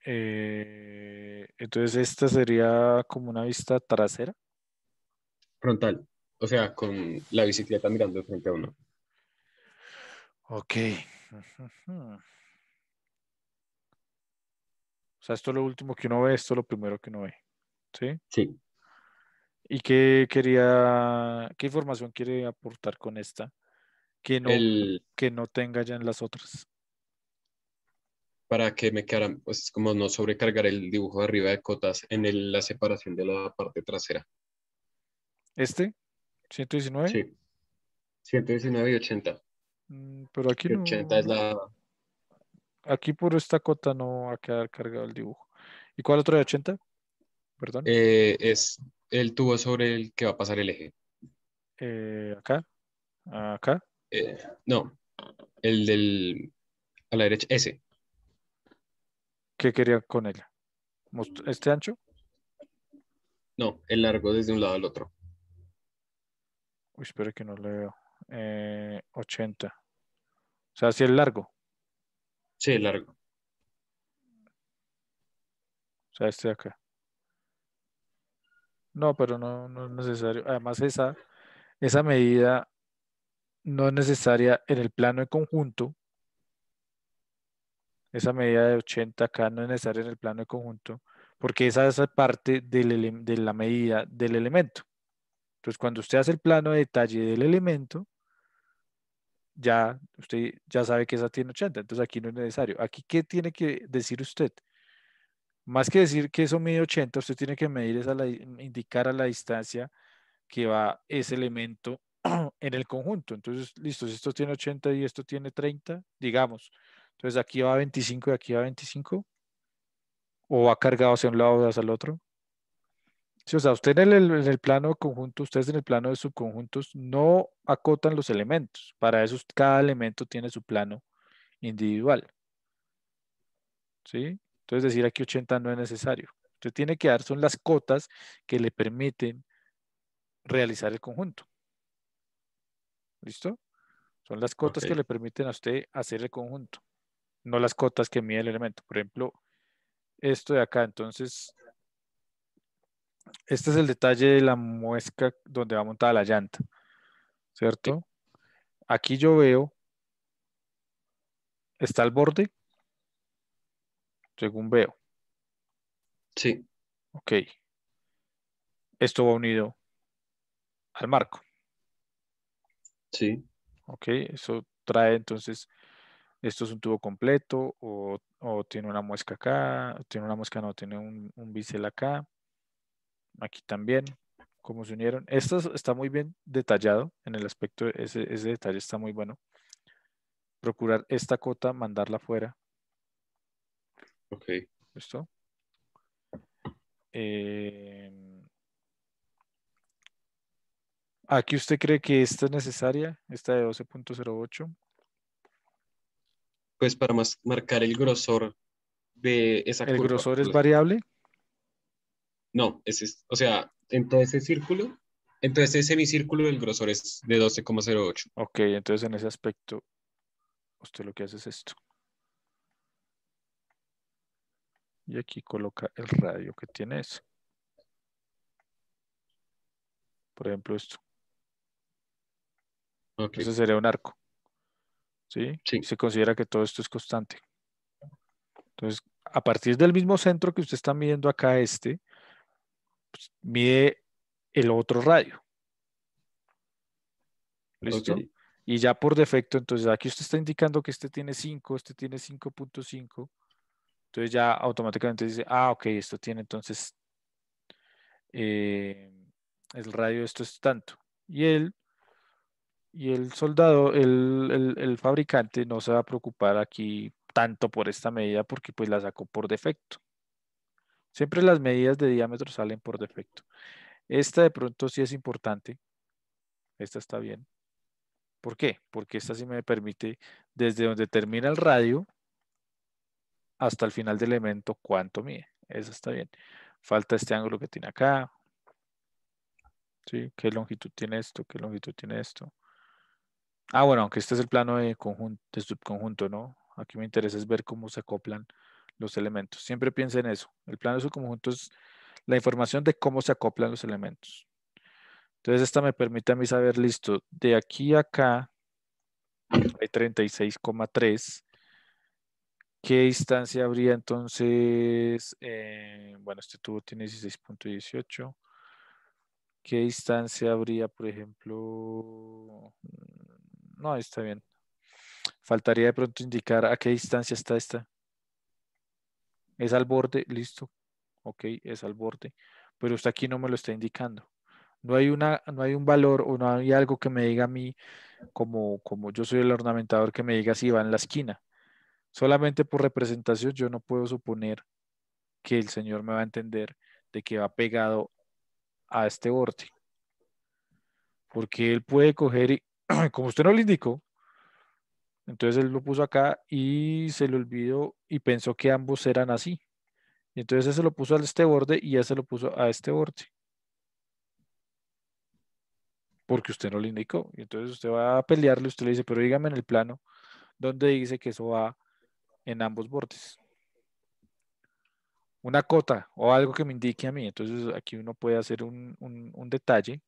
Entonces esta sería como una vista trasera.
frontal. O sea, con la bicicleta mirando de frente a uno.
Ok. Ujú. O sea, esto es lo último que uno ve, esto es lo primero que uno ve. ¿Sí?
Sí.
¿Y qué información quiere aportar con esta que no,
El,
que no tenga ya en las otras?
para que me quedara, pues como no sobrecargar el dibujo de arriba de cotas en la separación de la parte trasera.
¿Este? ¿119?
Sí, 119 y 80.
Pero aquí
Que 80 es
no, aquí por esta cota no va a quedar cargado el dibujo. ¿Y cuál otro de 80? Perdón.
es el tubo sobre el que va a pasar el eje.
Acá, acá.
No, el del, a la derecha, ese.
¿Qué quería con ella? ¿Este ancho?
No, el largo desde un lado al otro.
Uy, espera que no le veo. 80. O sea, si el largo. O
Sí, el largo.
sea, este de acá. No, pero no es necesario. Además, esa medida no es necesaria en el plano de conjunto. Esa medida de 80 acá no es necesaria en el plano de conjunto, porque esa es parte de la medida del elemento. Entonces, cuando usted hace el plano de detalle del elemento, ya usted ya sabe que esa tiene 80. Entonces, aquí no es necesario. Aquí, ¿qué tiene que decir usted? Más que decir que eso mide 80, usted tiene que medir indicar a la distancia que va ese elemento en el conjunto. Entonces, listo, si esto tiene 80 y esto tiene 30, digamos. Entonces, aquí va 25 y aquí va 25. O va cargado hacia un lado o hacia el otro. Sí, o sea, usted en el plano conjunto, ustedes en el plano de subconjuntos no acotan los elementos. Para eso cada elemento tiene su plano individual. ¿Sí? Entonces decir aquí 80 no es necesario. Usted tiene que dar son las cotas que le permiten realizar el conjunto. ¿Listo? Son las
Ok.
cotas que le permiten a usted hacer el conjunto, no las cotas que mide el elemento. Por ejemplo, esto de acá. Entonces, este es el detalle de la muesca donde va montada la llanta,
Sí.
¿cierto? Aquí yo veo, está el borde, según veo.
Sí.
Ok, esto va unido al marco.
Sí.
Ok, eso trae entonces, esto es un tubo completo o tiene una muesca acá, tiene una muesca, no, tiene un bisel acá, aquí también, cómo se unieron. Esto está muy bien detallado en el aspecto, ese detalle está muy bueno. Procurar esta cota, mandarla afuera.
Ok.
¿Listo? Eh, Aquí usted cree que esta es necesaria, esta de 12.08.
Pues para marcar el grosor de esa
El
curva.
grosor
por
es
así decirlo.
variable.
No, o sea, en todo ese círculo, en todo ese semicírculo el grosor es de 12,08.
Ok, entonces en ese aspecto, usted lo que hace es esto. Y aquí coloca el radio que tiene eso. Por ejemplo, esto.
Ok.
Eso sería un arco. ¿Sí? Y
Sí.
se considera que todo esto es constante. Entonces, a partir del mismo centro que usted está midiendo acá, pues, mide el otro radio.
Ok.
¿Listo? Y ya por defecto, entonces aquí usted está indicando que este tiene 5, este tiene 5.5. Entonces ya automáticamente dice, ah, ok, esto tiene entonces eh, el radio de esto es tanto. Y el soldado, el fabricante no se va a preocupar aquí tanto por esta medida porque pues la sacó por defecto. Siempre las medidas de diámetro salen por defecto. Esta de pronto sí es importante. Esta está bien. ¿Por qué? Porque esta sí me permite desde donde termina el radio hasta el final del elemento cuánto mide. Esa está bien. Falta este ángulo que tiene acá. ¿Sí? ¿Qué longitud tiene esto? ¿Qué longitud tiene esto? Ah, bueno, aunque este es el plano de conjunto, de subconjunto, ¿no? Aquí me interesa es ver cómo se acoplan los elementos. Siempre piensa en eso. El plano de subconjunto es la información de cómo se acoplan los elementos. Entonces, esta me permite a mí saber, listo, de aquí a acá hay 36,3. ¿Qué distancia habría entonces? Bueno, este tubo tiene 16,18. ¿Qué distancia habría, por ejemplo? No, está bien. Faltaría de pronto indicar a qué distancia está esta. Es al borde, listo. Ok, es al borde. Pero usted aquí no me lo está indicando. No hay un valor o no hay algo que me diga a mí, como yo soy el ornamentador, que me diga si va en la esquina. Solamente por representación yo no puedo suponer que el señor me va a entender de que va pegado a este borde. Porque él puede coger y, como usted no le indicó, entonces él lo puso acá y se le olvidó y pensó que ambos eran así. Y entonces ese lo puso a este borde y ese lo puso a este borde. Porque usted no le indicó. Y entonces usted va a pelearle, usted le dice, pero dígame en el plano donde dice que eso va en ambos bordes. Una cota o algo que me indique a mí. Entonces aquí uno puede hacer un detalle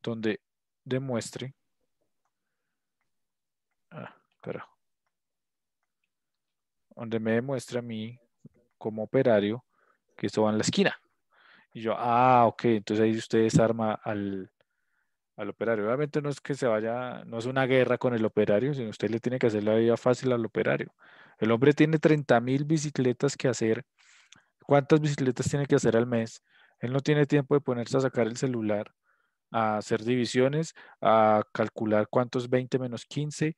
donde demuestre. Espera. Donde me demuestre a mí como operario que eso va en la esquina. Y yo, ok, entonces ahí usted desarma al operario. Obviamente no es que se vaya, no es una guerra con el operario, sino usted le tiene que hacer la vida fácil al operario. El hombre tiene 30.000 bicicletas que hacer. ¿Cuántas bicicletas tiene que hacer al mes? Él no tiene tiempo de ponerse a sacar el celular, a hacer divisiones, a calcular cuántos 20 menos 15.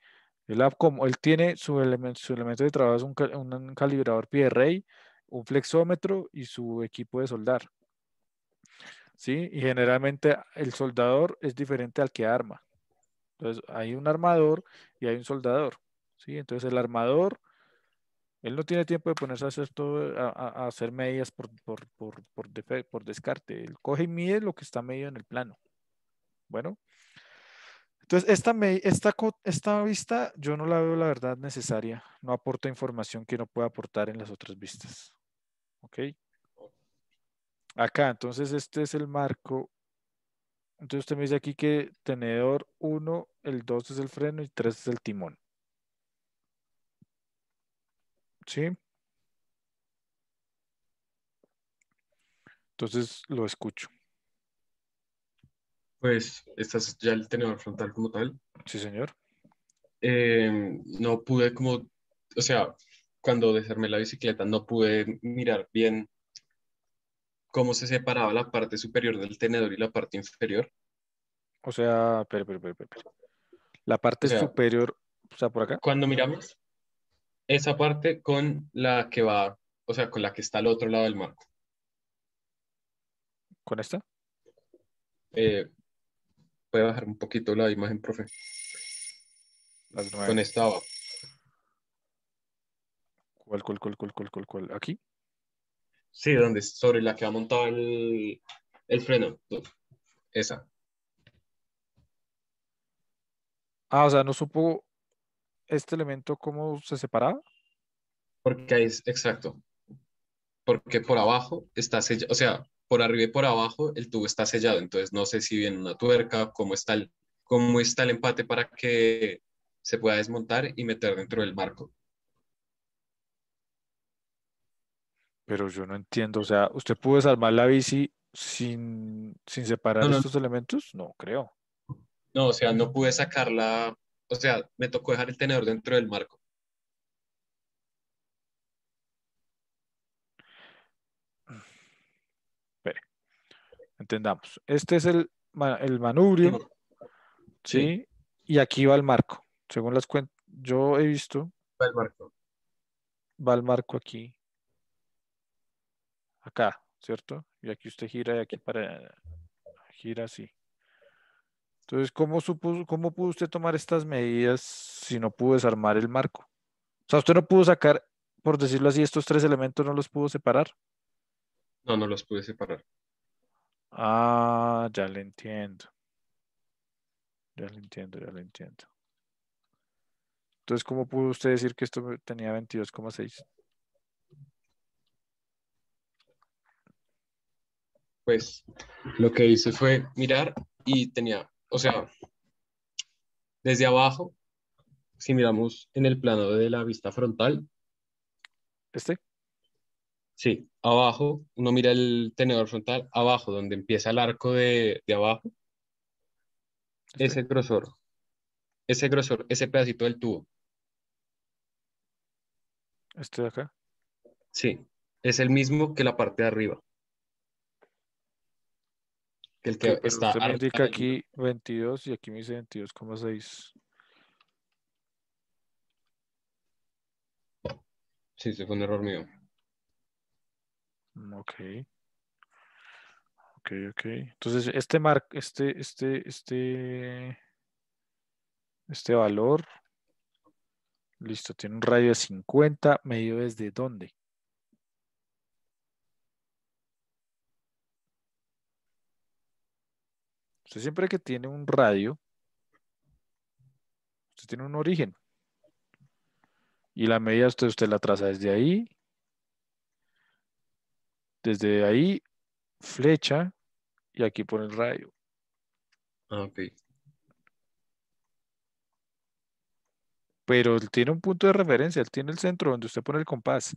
Él tiene su elemento de trabajo, es un calibrador pie de rey, un flexómetro y su equipo de soldar. ¿Sí? Y generalmente el soldador es diferente al que arma. Entonces, hay un armador y hay un soldador, ¿sí? Entonces, el armador, él no tiene tiempo de ponerse a hacer todo, a hacer medidas por descarte. Él coge y mide lo que está medido en el plano. Bueno, entonces, esta vista yo no la veo, la verdad, necesaria. No aporta información que no pueda aportar en las otras vistas. ¿Ok? Acá, entonces, este es el marco. Entonces usted me dice aquí que tenedor 1, el 2 es el freno y 3 es el timón. ¿Sí? Entonces lo escucho.
Pues este es ya el tenedor frontal como tal.
Sí, señor.
No pude como, o sea, cuando desarmé la bicicleta no pude mirar bien cómo se separaba la parte superior del tenedor y la parte inferior.
O sea, espere. La
O
parte
sea,
superior, o sea, por acá,
cuando miramos esa parte con la que va, o sea, con la que está al otro lado del marco.
con esta.
Eh, Puede bajar un poquito la imagen, profe.
Las
Con
9.
esta abajo.
¿Cuál? Aquí.
Sí, donde sobre la que ha montado el freno. Esa.
O sea, no supo este elemento cómo se separaba.
Porque ahí es exacto. Porque por abajo está sellado, o sea, por arriba y por abajo el tubo está sellado. Entonces no sé si viene una tuerca, cómo está el empate para que se pueda desmontar y meter dentro del marco.
Pero yo no entiendo. O sea, ¿usted pudo desarmar la bici sin separar
No, no,
estos elementos? No, creo.
no, o sea, no pude sacarla, o sea, me tocó dejar el tenedor dentro del marco.
Espere, entendamos. Este es el
Sí,
manubrio,
sí,
¿sí? Y aquí va el marco. Según las cuentas, yo he visto,
va el marco.
va el marco aquí, acá, ¿cierto? Y aquí usted gira y aquí gira así. Entonces, cómo pudo usted tomar estas medidas si no pudo desarmar el marco? O sea, usted no pudo sacar, por decirlo así, estos tres elementos, no los pudo separar.
No, no los pude separar.
Ah, ya le entiendo. Ya le entiendo, ya le entiendo. Entonces, ¿cómo pudo usted decir que esto tenía 22,6?
Pues lo que hice fue mirar y tenía, o sea, desde abajo, si miramos en el plano de la vista frontal,
¿Este?
sí, abajo, uno mira el tenedor frontal, abajo, donde empieza el arco de abajo,
¿Este?
ese grosor, ese grosor, ese pedacito del tubo,
¿Este de acá?
sí, es el mismo que la parte de arriba, que el
Ok,
que
pero
está
usted me
arriba
indica
del libro.
aquí 22 y aquí me dice 22,6.
Sí, ese fue un error mío.
Ok, ok, ok. Entonces, este valor, listo, tiene un radio de 50, ¿medido desde dónde? Usted siempre que tiene un radio, usted tiene un origen. Y la medida usted la traza desde ahí, flecha, y aquí pone el radio.
Ah, ok.
Pero él tiene un punto de referencia, él tiene el centro donde usted pone el compás.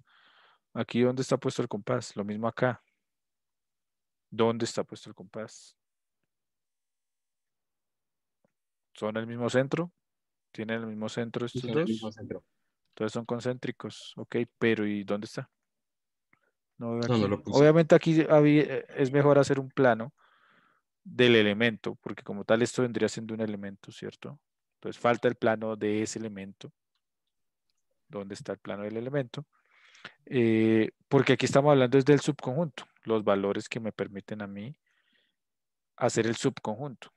Aquí donde está puesto el compás, lo mismo acá. ¿Dónde está puesto el compás? ¿Son el mismo centro? ¿Tienen el mismo centro
Sí,
estos
son el mismo
dos?
centro.
Entonces son concéntricos, ok, pero ¿y dónde está? No veo
No, no
aquí.
lo puse.
Obviamente aquí es mejor hacer un plano del elemento, porque como tal esto vendría siendo un elemento, ¿cierto? Entonces falta el plano de ese elemento. ¿Dónde está el plano del elemento? Porque aquí estamos hablando desde el subconjunto, los valores que me permiten a mí hacer el subconjunto.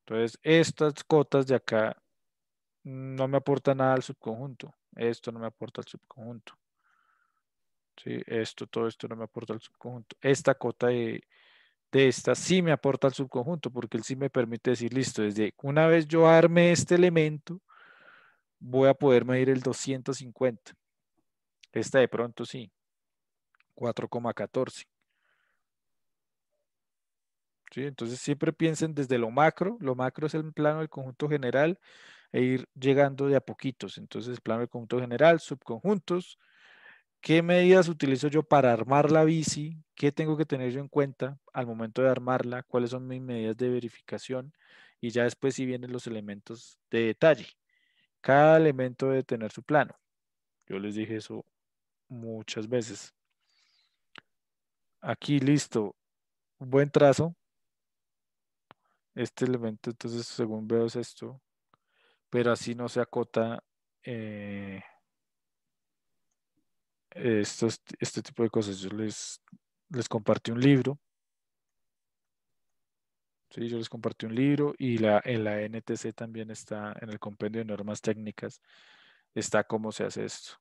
Entonces, estas cotas de acá no me aportan nada al subconjunto. Esto no me aporta al subconjunto. ¿Sí? Todo esto no me aporta al subconjunto. Esta cota de esta sí me aporta al subconjunto, porque él sí me permite decir, listo, desde una vez yo arme este elemento, voy a poder medir el 250. Esta de pronto sí, 4,14. ¿Sí? Entonces siempre piensen desde lo macro es el plano del conjunto general e ir llegando de a poquitos. Entonces, plano del conjunto general, subconjuntos, ¿qué medidas utilizo yo para armar la bici? ¿Qué tengo que tener yo en cuenta al momento de armarla? ¿Cuáles son mis medidas de verificación? Y ya después si vienen los elementos de detalle. Cada elemento debe tener su plano. Yo les dije eso muchas veces. Aquí listo, un buen trazo. Este elemento, entonces, según veo es esto, pero así no se acota eh, este tipo de cosas. Yo les compartí un libro. Sí, yo les compartí un libro y en la NTC también está, en el compendio de normas técnicas, está cómo se hace esto.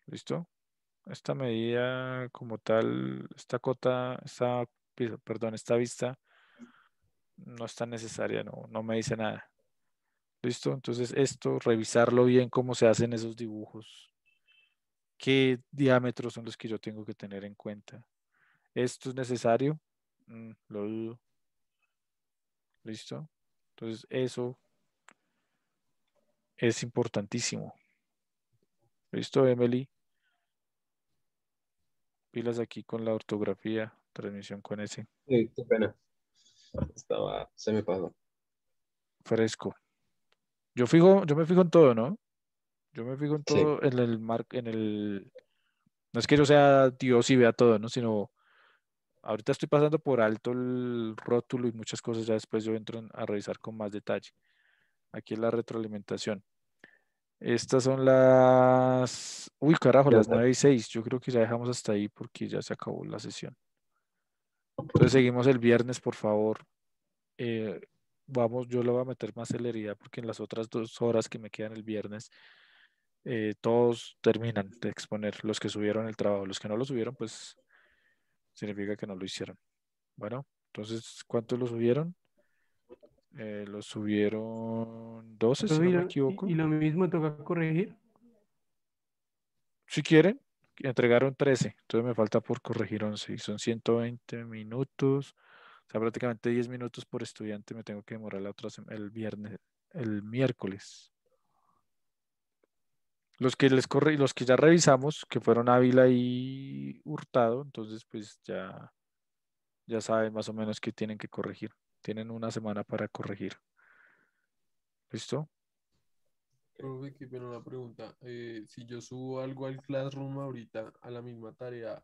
¿Listo? Esta medida como tal, esta vista no es tan necesaria, no me dice nada. ¿Listo? Entonces esto, revisarlo bien cómo se hacen esos dibujos. ¿Qué diámetros son los que yo tengo que tener en cuenta? ¿Esto es necesario? Lo dudo. ¿Listo? Entonces eso es importantísimo. ¿Listo, Emily? Pilas aquí con la ortografía, transmisión con ese
Sí, qué pena. Se me pasó.
fresco. Yo me fijo en todo, ¿no? Yo me fijo en
Sí.
todo no es que yo sea Dios y vea todo, ¿no? Sino ahorita estoy pasando por alto el rótulo y muchas cosas, ya después yo entro a revisar con más detalle. Aquí es la retroalimentación. Estas son uy, carajo,
Ya
las
está.
9:06. Yo creo que ya dejamos hasta ahí porque ya se acabó la sesión. Entonces seguimos el viernes, por favor. Eh, yo le voy a meter más celeridad porque en las otras 2 horas que me quedan el viernes todos terminan de exponer, los que subieron el trabajo. Los que no lo subieron, pues significa que no lo hicieron. Bueno, entonces, ¿cuántos lo subieron? Lo subieron 12, si
Profe,
no
¿y
me
lo,
equivoco.
y lo mismo toca corregir?
Si quieren, entregaron 13, entonces me falta por corregir 11 y son 120 minutos, o sea, prácticamente 10 minutos por estudiante me tengo que demorar el viernes, el miércoles. Los que ya revisamos, que fueron Ávila y Hurtado, entonces pues ya saben más o menos qué tienen que corregir. Tienen una semana para corregir. ¿Listo?
Profe, qué pena una pregunta. Si yo subo algo al Classroom ahorita a la misma tarea,